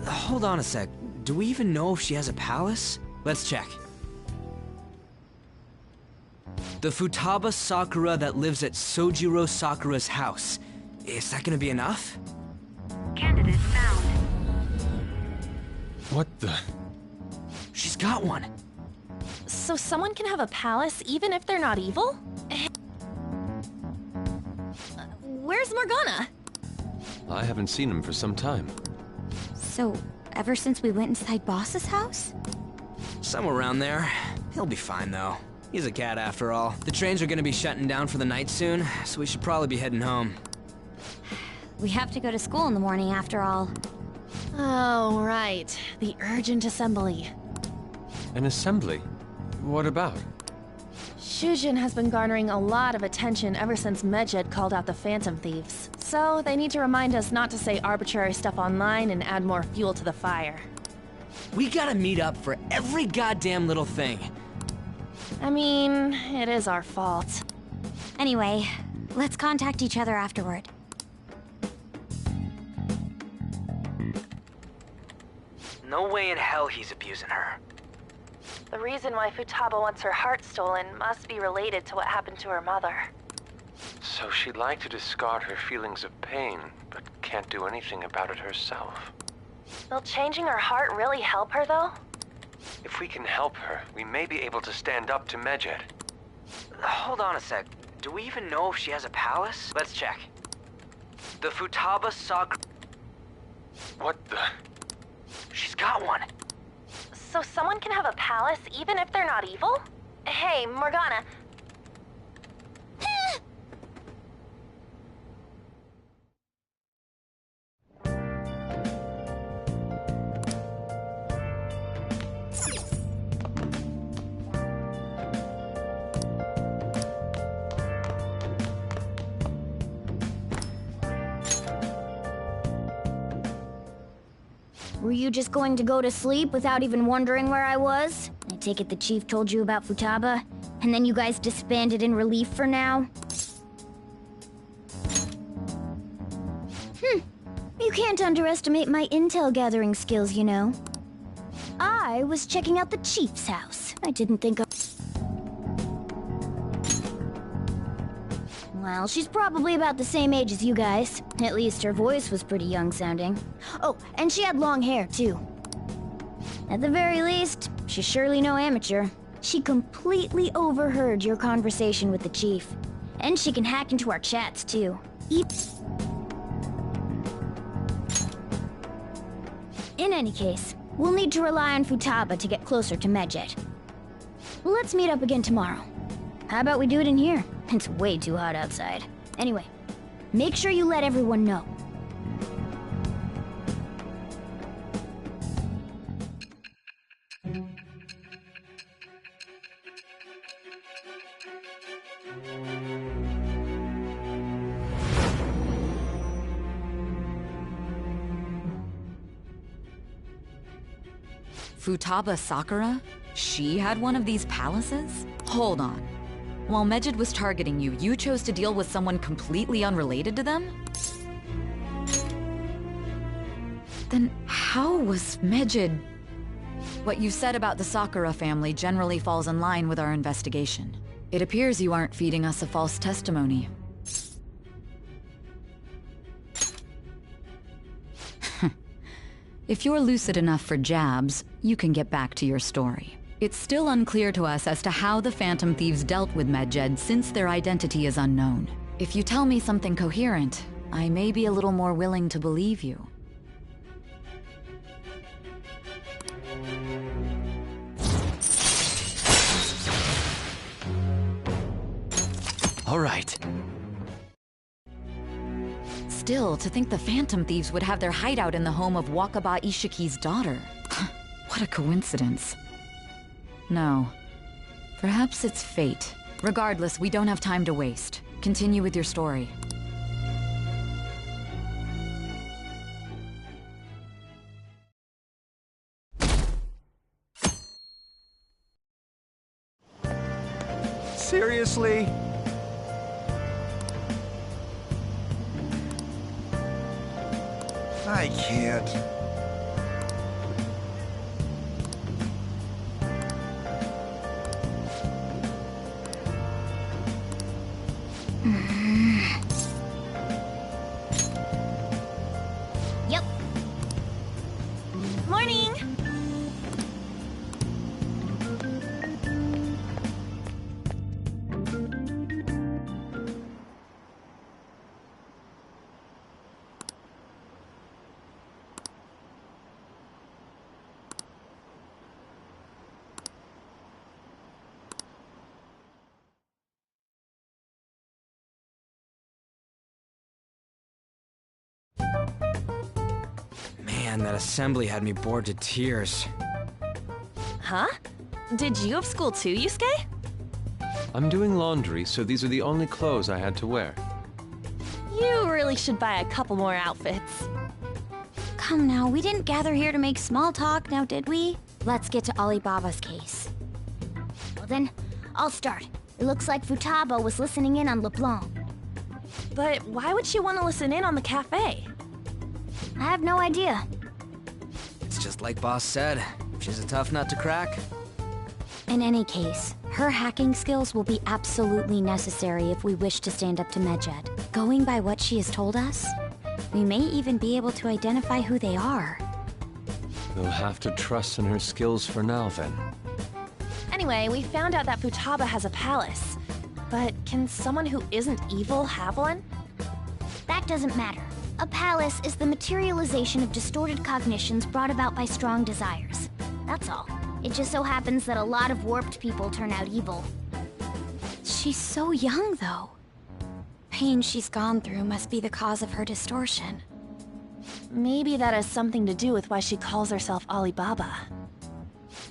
Hold on a sec. Do we even know if she has a palace? Let's check. The Futaba Sakura that lives at Sojiro Sakura's house. Is that gonna be enough? Candidate found. What the? She's got one. So someone can have a palace even if they're not evil? Where's Morgana? I haven't seen him for some time. So, ever since we went inside Boss's house? Somewhere around there. He'll be fine, though. He's a cat, after all. The trains are gonna be shutting down for the night soon, so we should probably be heading home. We have to go to school in the morning after all. Oh, right. The urgent assembly. An assembly? What about? Shujin has been garnering a lot of attention ever since Medjed called out the Phantom Thieves. So they need to remind us not to say arbitrary stuff online and add more fuel to the fire. We gotta meet up for every goddamn little thing. I mean, it is our fault. Anyway, let's contact each other afterward. No way in hell he's abusing her. The reason why Futaba wants her heart stolen must be related to what happened to her mother. So she'd like to discard her feelings of pain, but can't do anything about it herself. Will changing her heart really help her, though? If we can help her, we may be able to stand up to Medjed. Hold on a sec. Do we even know if she has a palace? Let's check. The Futaba Sakura... What the? She's got one. So someone can have a palace even if they're not evil? Hey, Morgana. Were you just going to go to sleep without even wondering where I was? I take it the chief told you about Futaba, and then you guys disbanded in relief for now? You can't underestimate my intel gathering skills, you know. I was checking out the chief's house. I didn't think of... Well, she's probably about the same age as you guys. At least her voice was pretty young sounding. Oh, and she had long hair, too. At the very least, she's surely no amateur. She completely overheard your conversation with the chief. And she can hack into our chats, too. In any case, we'll need to rely on Futaba to get closer to Medjed. Let's meet up again tomorrow. How about we do it in here? It's way too hot outside. Anyway, make sure you let everyone know. Futaba Sakura? She had one of these palaces? Hold on. While Medjed was targeting you, you chose to deal with someone completely unrelated to them? Then how was Medjed... What you said about the Sakura family generally falls in line with our investigation. It appears you aren't feeding us a false testimony. If you're lucid enough for jabs, you can get back to your story. It's still unclear to us as to how the Phantom Thieves dealt with Medjed since their identity is unknown. If you tell me something coherent, I may be a little more willing to believe you. All right. Still, to think the Phantom Thieves would have their hideout in the home of Wakaba Ishiki's daughter. What a coincidence. No. Perhaps it's fate. Regardless, we don't have time to waste. Continue with your story. Seriously? I can't. Yep. Morning! Man, that assembly had me bored to tears. Huh? Did you have school too, Yusuke? I'm doing laundry, so these are the only clothes I had to wear. You really should buy a couple more outfits. Come now, we didn't gather here to make small talk, now did we? Let's get to Alibaba's case. Well then, I'll start. It looks like Futaba was listening in on LeBlanc. But why would she want to listen in on the cafe? I have no idea. It's just like Boss said. She's a tough nut to crack. In any case, her hacking skills will be absolutely necessary if we wish to stand up to Medjed. Going by what she has told us, we may even be able to identify who they are. We'll have to trust in her skills for now, then. Anyway, we found out that Futaba has a palace. But can someone who isn't evil have one? That doesn't matter. A palace is the materialization of distorted cognitions brought about by strong desires. That's all. It just so happens that a lot of warped people turn out evil. She's so young, though. Pain she's gone through must be the cause of her distortion. Maybe that has something to do with why she calls herself Alibaba.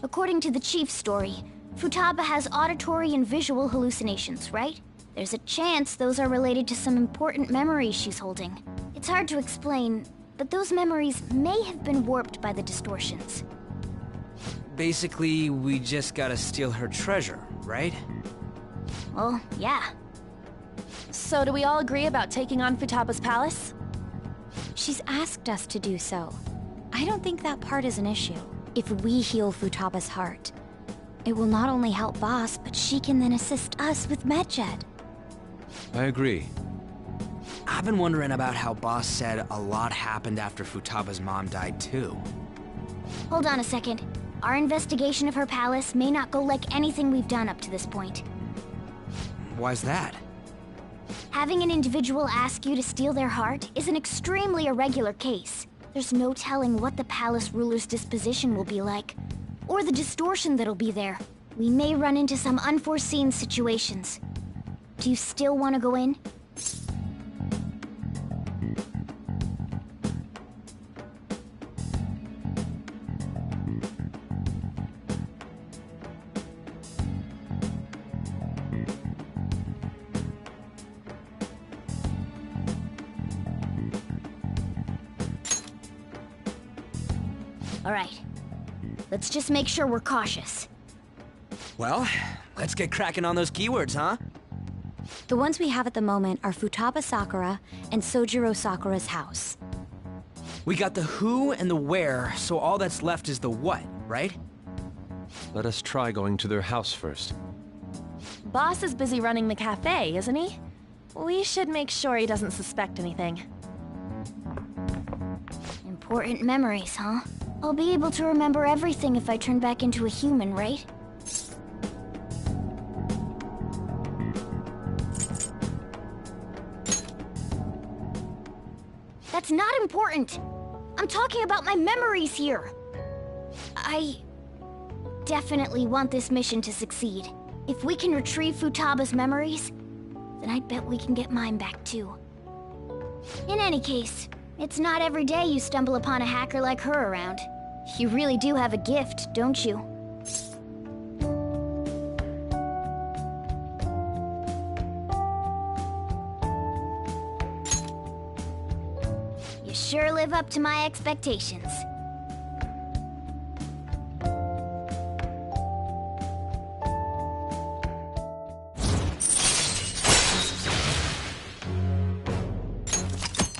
According to the chief's story, Futaba has auditory and visual hallucinations, right? There's a chance those are related to some important memories she's holding. It's hard to explain, but those memories may have been warped by the distortions. Basically, we just gotta steal her treasure, right? Well, yeah. So do we all agree about taking on Futaba's palace? She's asked us to do so. I don't think that part is an issue. If we heal Futaba's heart, it will not only help Boss, but she can then assist us with Medjed. I agree. I've been wondering about how Boss said a lot happened after Futaba's mom died, too. Hold on a second. Our investigation of her palace may not go like anything we've done up to this point. Why's that? Having an individual ask you to steal their heart is an extremely irregular case. There's no telling what the palace ruler's disposition will be like, or the distortion that'll be there. We may run into some unforeseen situations. Do you still want to go in? All right. Let's just make sure we're cautious. Well, let's get cracking on those keywords, huh? The ones we have at the moment are Futaba Sakura and Sojiro Sakura's house. We got the who and the where, so all that's left is the what, right? Let us try going to their house first. Boss is busy running the cafe, isn't he? We should make sure he doesn't suspect anything. Important memories, huh? I'll be able to remember everything if I turn back into a human, right? That's not important! I'm talking about my memories here! I definitely want this mission to succeed. If we can retrieve Futaba's memories, then I bet we can get mine back too. In any case, it's not every day you stumble upon a hacker like her around. You really do have a gift, don't you? You sure live up to my expectations.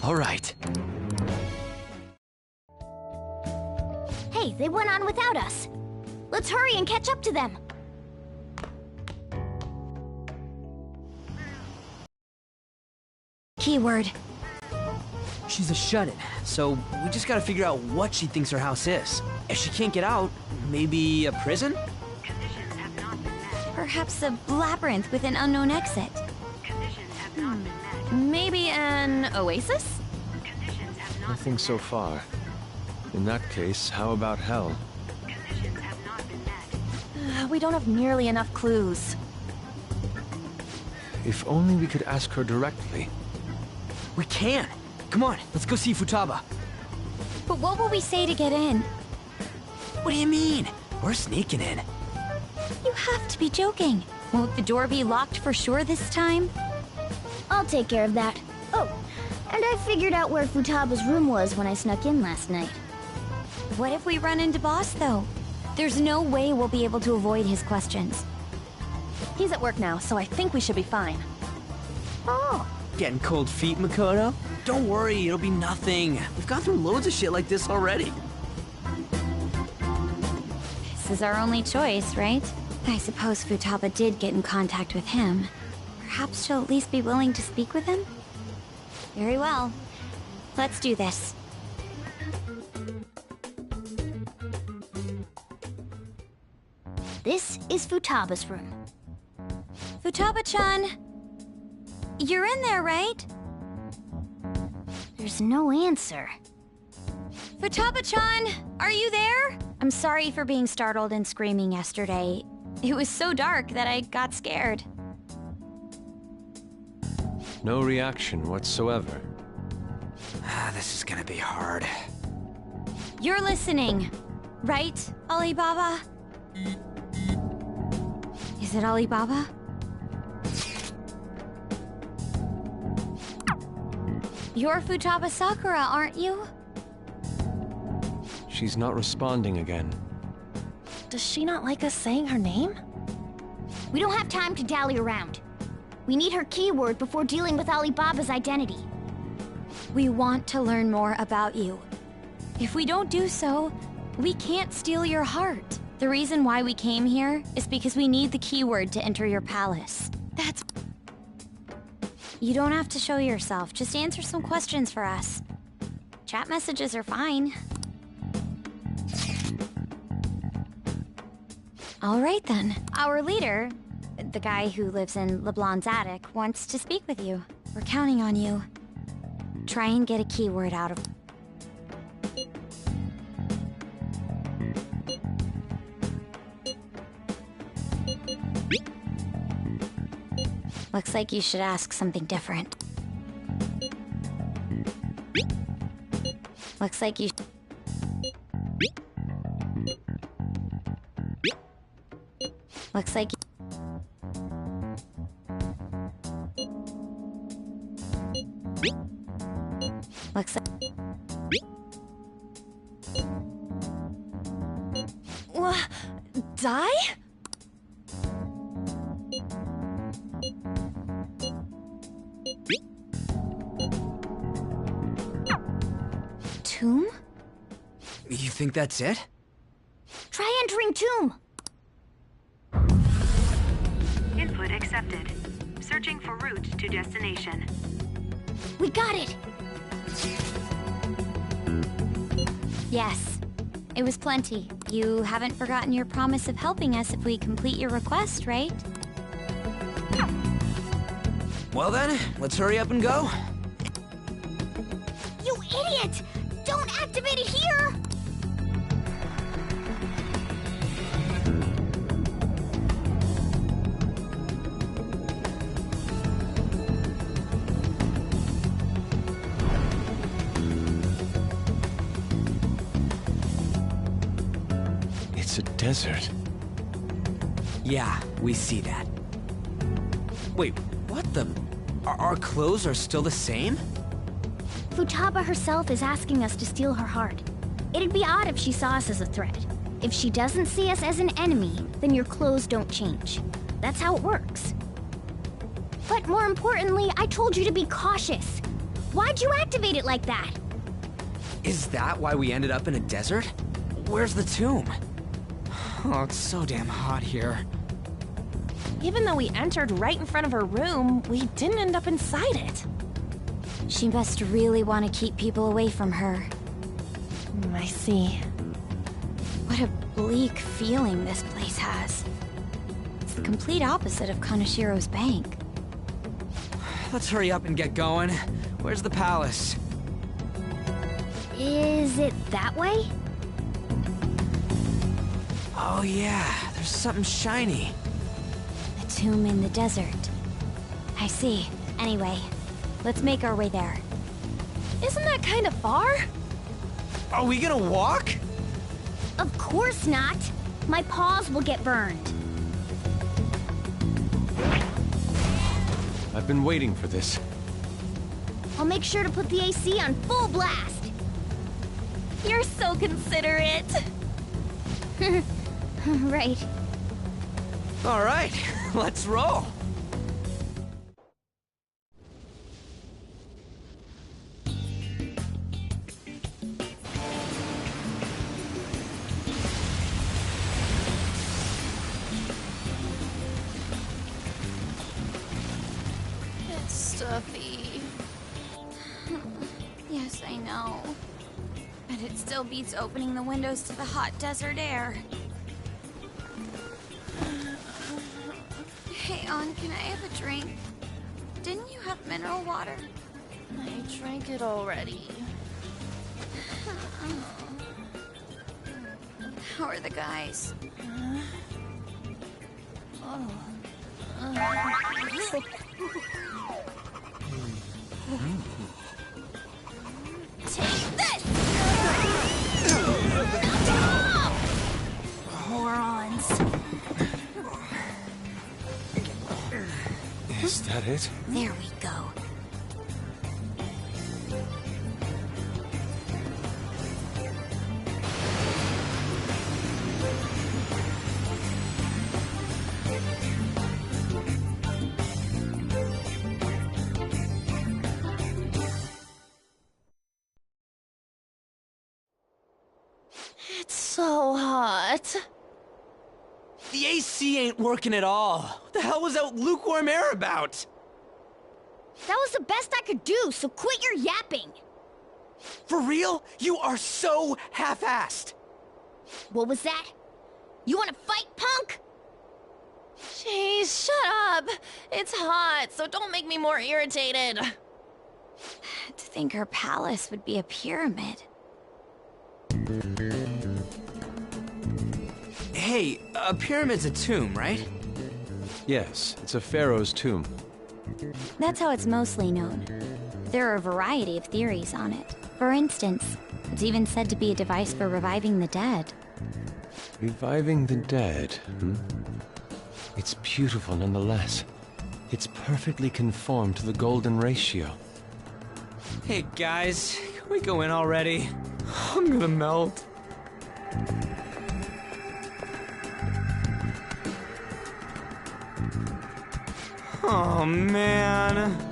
All right. Hey, they went on without us. Let's hurry and catch up to them. Keyword. She's a shut-in, so we just gotta figure out what she thinks her house is. If she can't get out, maybe a prison? Perhaps a labyrinth with an unknown exit. Maybe an oasis? Nothing so far. In that case, how about hell? We don't have nearly enough clues. If only we could ask her directly. We can! Come on, let's go see Futaba. But what will we say to get in? What do you mean? We're sneaking in. You have to be joking. Won't the door be locked for sure this time? I'll take care of that. Oh, and I figured out where Futaba's room was when I snuck in last night. What if we run into Boss, though? There's no way we'll be able to avoid his questions. He's at work now, so I think we should be fine. Oh. Getting cold feet, Makoto? Don't worry, it'll be nothing. We've gone through loads of shit like this already. This is our only choice, right? I suppose Futaba did get in contact with him. Perhaps she'll at least be willing to speak with him? Very well. Let's do this. This is Futaba's room. Futaba-chan! You're in there, right? There's no answer. Futaba-chan! Are you there? I'm sorry for being startled and screaming yesterday. It was so dark that I got scared. No reaction whatsoever. This is gonna be hard. You're listening, right, Alibaba? Is it Alibaba? You're Futaba Sakura, aren't you? She's not responding again. Does she not like us saying her name? We don't have time to dally around. We need her keyword before dealing with Alibaba's identity. We want to learn more about you. If we don't do so, we can't steal your heart. The reason why we came here is because we need the keyword to enter your palace. That's... You don't have to show yourself, just answer some questions for us. Chat messages are fine. All right then. Our leader, the guy who lives in LeBlanc's attic, wants to speak with you. We're counting on you. Try and get a keyword out of... Looks like you should ask something different. Looks like you... Looks like... Looks like... Die? Tomb? You think that's it? Try entering tomb! Input accepted. Searching for route to destination. We got it! Yes. It was plenty. You haven't forgotten your promise of helping us if we complete your request, right? Well then, let's hurry up and go. You idiot! Don't activate it here! It's a desert. Yeah, we see that. Wait, what the... Our clothes are still the same? Futaba herself is asking us to steal her heart. It'd be odd if she saw us as a threat. If she doesn't see us as an enemy, then your clothes don't change. That's how it works. But more importantly, I told you to be cautious. Why'd you activate it like that? Is that why we ended up in a desert? Where's the tomb? Oh, it's so damn hot here. Even though we entered right in front of her room, we didn't end up inside it. She must really want to keep people away from her. I see. What a bleak feeling this place has. It's the complete opposite of Kanashiro's bank. Let's hurry up and get going. Where's the palace? Is it that way? Oh yeah, there's something shiny. A tomb in the desert. I see. Anyway, let's make our way there. Isn't that kind of far? Are we gonna walk? Of course not. My paws will get burned. I've been waiting for this. I'll make sure to put the AC on full blast. You're so considerate. Right. All right, let's roll. It's stuffy. Yes, I know. But it still beats opening the windows to the hot desert air. Hey, Ann, can I have a drink? Didn't you have mineral water? I drank it already. How are the guys? Take this! Morons. Is that it? There we go. It's so hot. The AC ain't working at all. What the hell was that lukewarm air about? That was the best I could do, so quit your yapping. For real? You are so half-assed. What was that? You want to fight, punk? Jeez, shut up. It's hot, so don't make me more irritated. To think her palace would be a pyramid. Hey, a pyramid's a tomb, right? Yes, it's a pharaoh's tomb. That's how it's mostly known. There are a variety of theories on it. For instance, it's even said to be a device for reviving the dead. Reviving the dead, hmm? It's beautiful nonetheless. It's perfectly conformed to the golden ratio. Hey guys, can we go in already? I'm gonna melt. Oh man.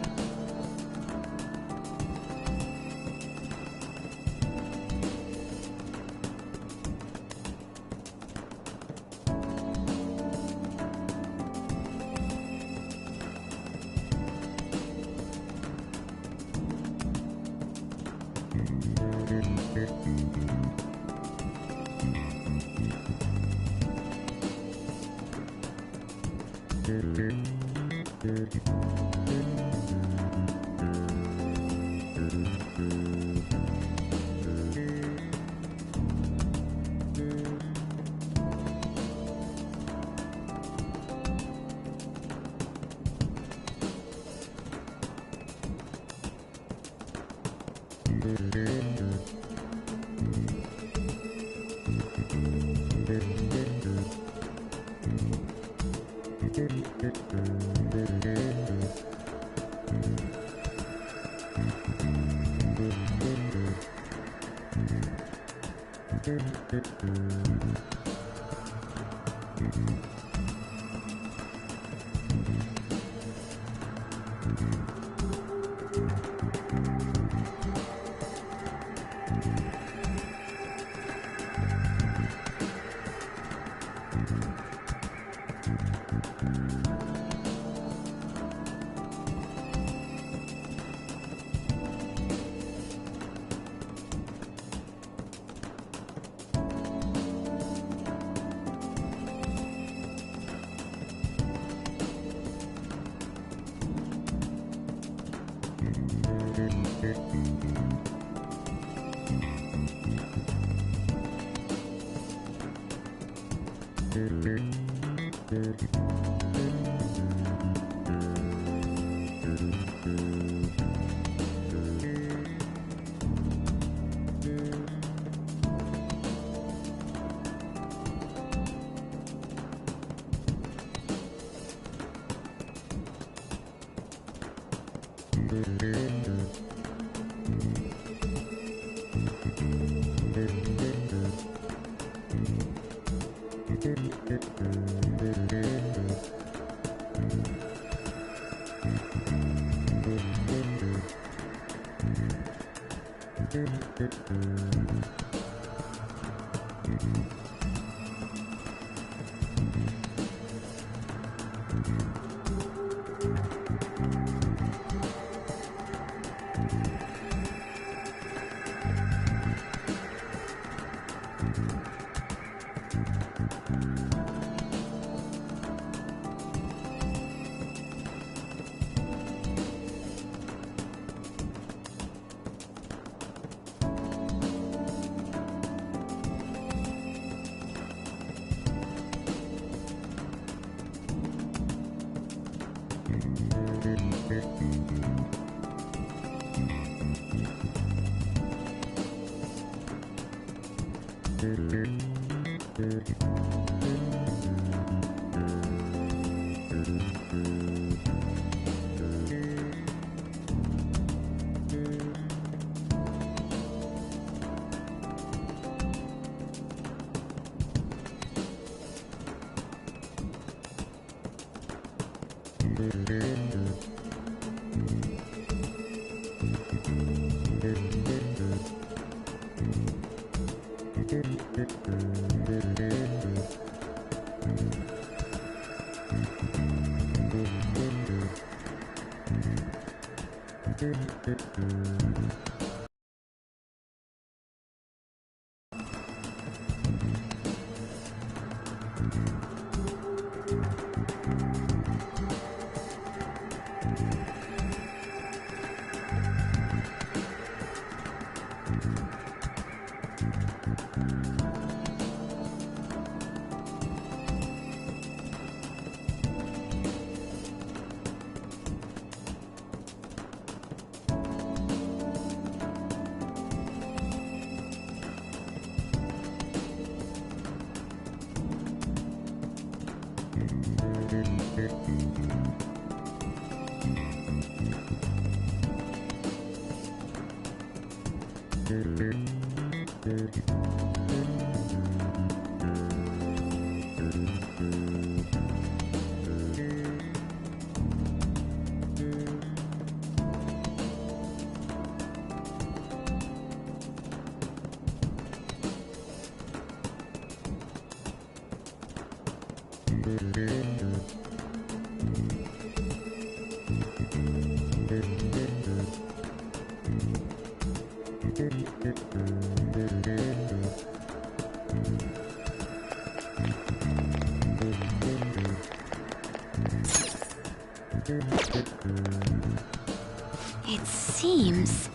It seems...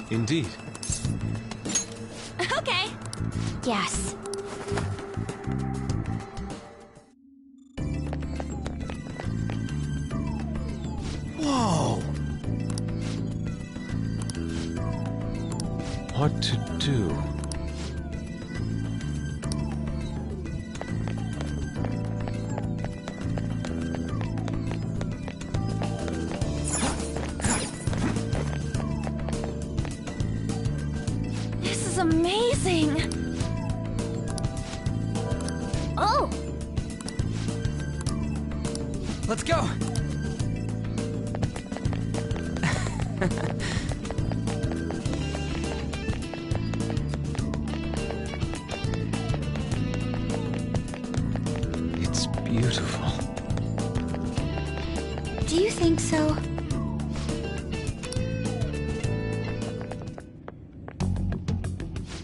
Indeed. Okay. Yes. Whoa! What to do? This is amazing! Oh! Let's go! It's beautiful. Do you think so?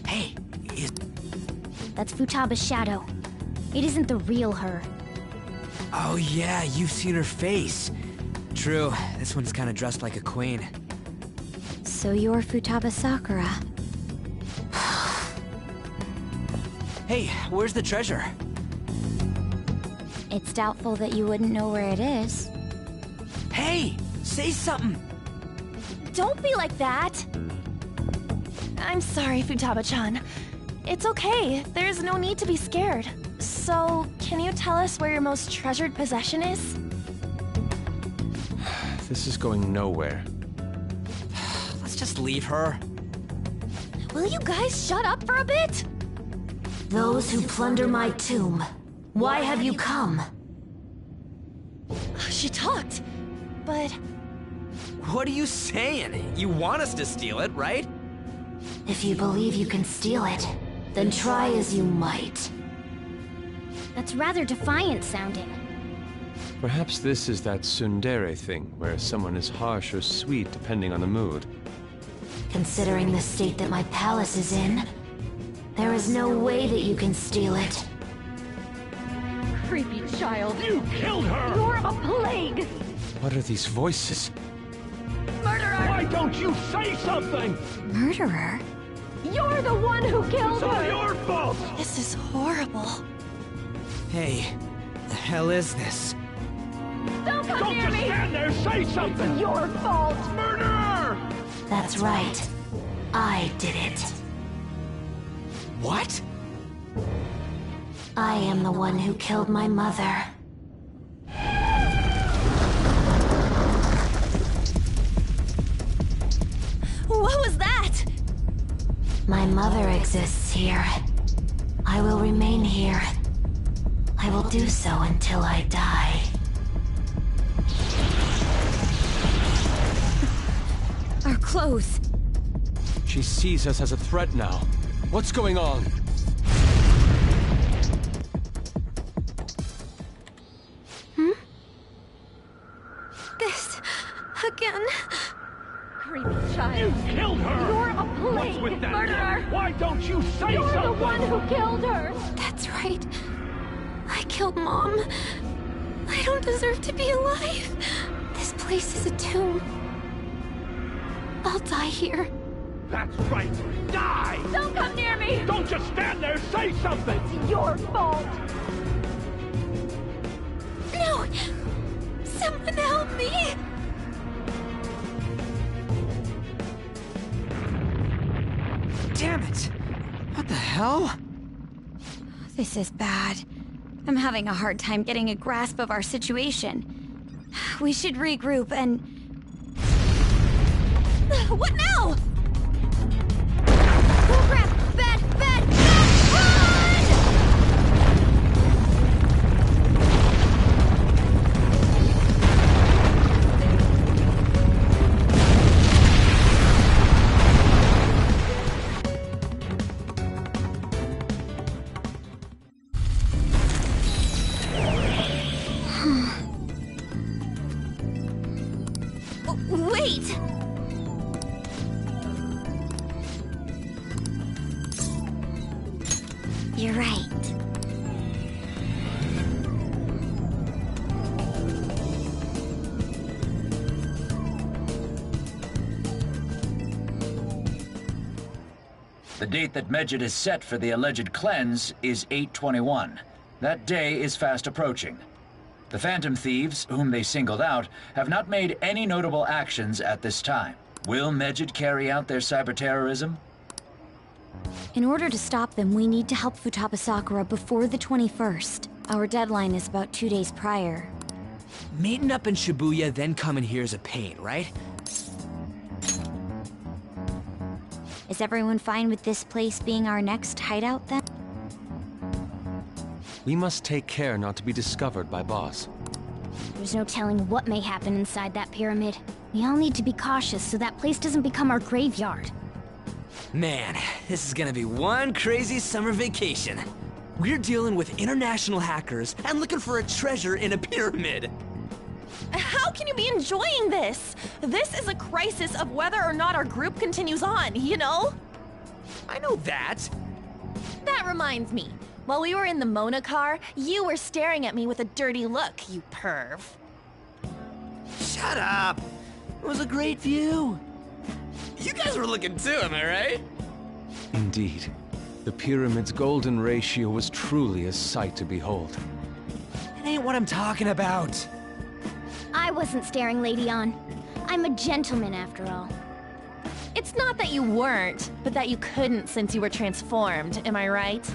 Hey, That's Futaba's shadow. It isn't the real her. Oh yeah, you've seen her face. True, this one's kinda dressed like a queen. So you're Futaba Sakura. Hey, where's the treasure? It's doubtful that you wouldn't know where it is. Hey! Say something! Don't be like that! I'm sorry, Futaba-chan. It's okay. There's no need to be scared. So, can you tell us where your most treasured possession is? This is going nowhere. Let's just leave her. Will you guys shut up for a bit? Those who plunder my tomb, why have you come? She talked, but... What are you saying? You want us to steal it, right? If you believe you can steal it, then try as you might. That's rather defiant sounding. Perhaps this is that tsundere thing, where someone is harsh or sweet depending on the mood. Considering the state that my palace is in, there is no way that you can steal it. Creepy child. You killed her! You're a plague! What are these voices? Murderer! Why don't you say something? Murderer? You're the one who killed It's all her! your fault! This is horrible. Hey, the hell is this? Don't come Don't near just me! stand there, say something! It's your fault! Murderer! That's right. I did it. What? I am the one who killed my mother. What was that? My mother exists here. I will remain here. I will do so until I die. Our clothes. She sees us as a threat now. What's going on? This... again... Creepy child. You killed her! You're a plague! What's with that? Murderer! Why don't you say You're something? the one who killed her! That's right. I killed Mom. I don't deserve to be alive. This place is a tomb. I'll die here. That's right. Die! Don't come near me! Don't just stand there, say something! It's your fault! No! Someone help me! Damn it! What the hell? This is bad. I'm having a hard time getting a grasp of our situation. We should regroup and... What now? Oh crap! Bad! Wait! You're right. The date that Medjed is set for the alleged cleanse is 8/21. That day is fast approaching. The Phantom Thieves, whom they singled out, have not made any notable actions at this time. Will Medjed carry out their cyber-terrorism? In order to stop them, we need to help Futaba Sakura before the 21st. Our deadline is about 2 days prior. Meeting up in Shibuya, then coming here is a pain, right? Is everyone fine with this place being our next hideout then? We must take care not to be discovered by Boss. There's no telling what may happen inside that pyramid. We all need to be cautious so that place doesn't become our graveyard. Man, this is gonna be one crazy summer vacation. We're dealing with international hackers and looking for a treasure in a pyramid. How can you be enjoying this? This is a crisis of whether or not our group continues on, you know? I know that. That reminds me. While we were in the Mona car, you were staring at me with a dirty look, you perv. Shut up! It was a great view. You guys were looking too, am I right? Indeed. The pyramid's golden ratio was truly a sight to behold. It ain't what I'm talking about. I wasn't staring Lady On. I'm a gentleman after all. It's not that you weren't, but that you couldn't since you were transformed, am I right?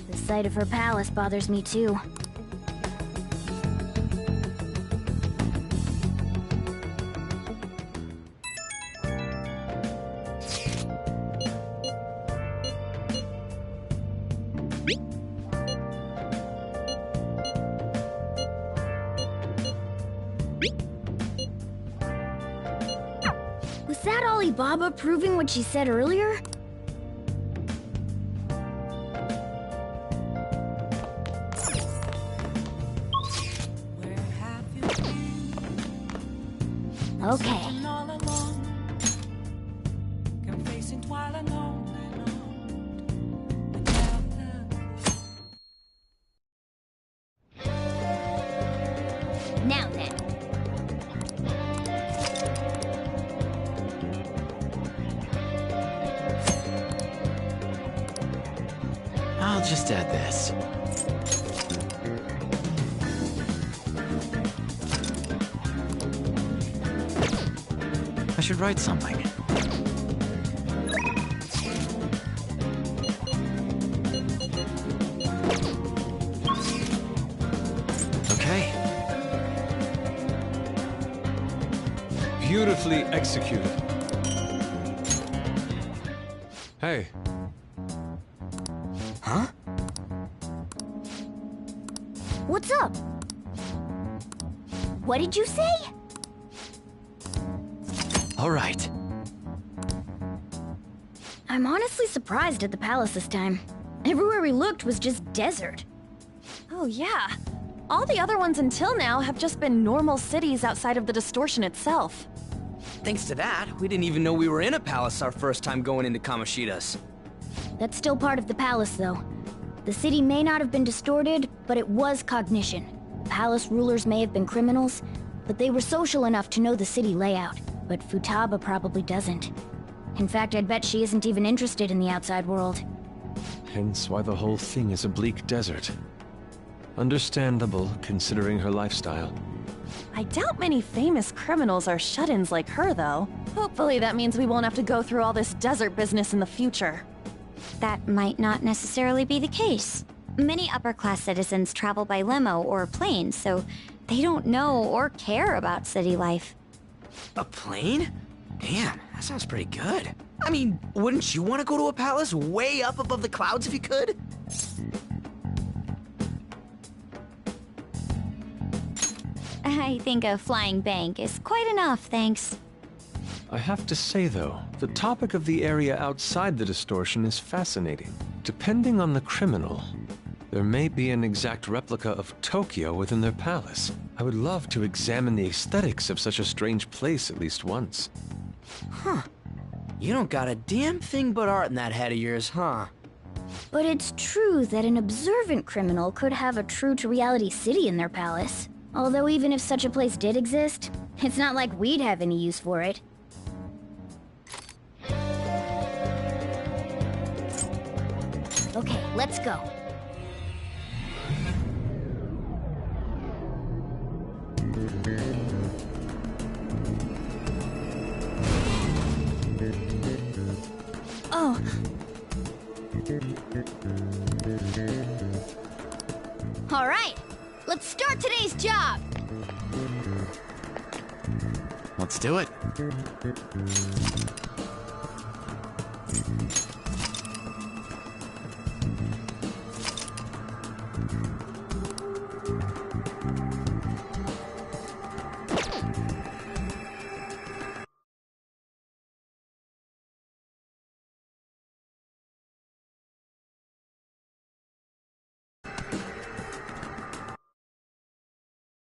The sight of her palace bothers me too. Was that Alibaba proving what she said earlier? Okay. Now then. I'll just add this. I should write something. Okay. Beautifully executed. Hey. Huh? What's up? What did you say? All right. I'm honestly surprised at the palace this time. Everywhere we looked was just desert. Oh yeah. All the other ones until now have just been normal cities outside of the distortion itself. Thanks to that, we didn't even know we were in a palace our first time going into Kamoshida's. That's still part of the palace, though. The city may not have been distorted, but it was cognition. Palace rulers may have been criminals, but they were social enough to know the city layout. But Futaba probably doesn't. In fact, I'd bet she isn't even interested in the outside world. Hence why the whole thing is a bleak desert. Understandable, considering her lifestyle. I doubt many famous criminals are shut-ins like her, though. Hopefully that means we won't have to go through all this desert business in the future. That might not necessarily be the case. Many upper-class citizens travel by limo or plane, so they don't know or care about city life. A plane? Damn, that sounds pretty good. I mean, wouldn't you want to go to a palace way up above the clouds if you could? I think a flying bank is quite enough, thanks. I have to say, though, the topic of the area outside the distortion is fascinating. Depending on the criminal, there may be an exact replica of Tokyo within their palace. I would love to examine the aesthetics of such a strange place at least once. Huh. You don't got a damn thing but art in that head of yours, huh? But it's true that an observant criminal could have a true-to-reality city in their palace. Although even if such a place did exist, it's not like we'd have any use for it. Okay, let's go. Oh. All right, let's start today's job. Let's do it.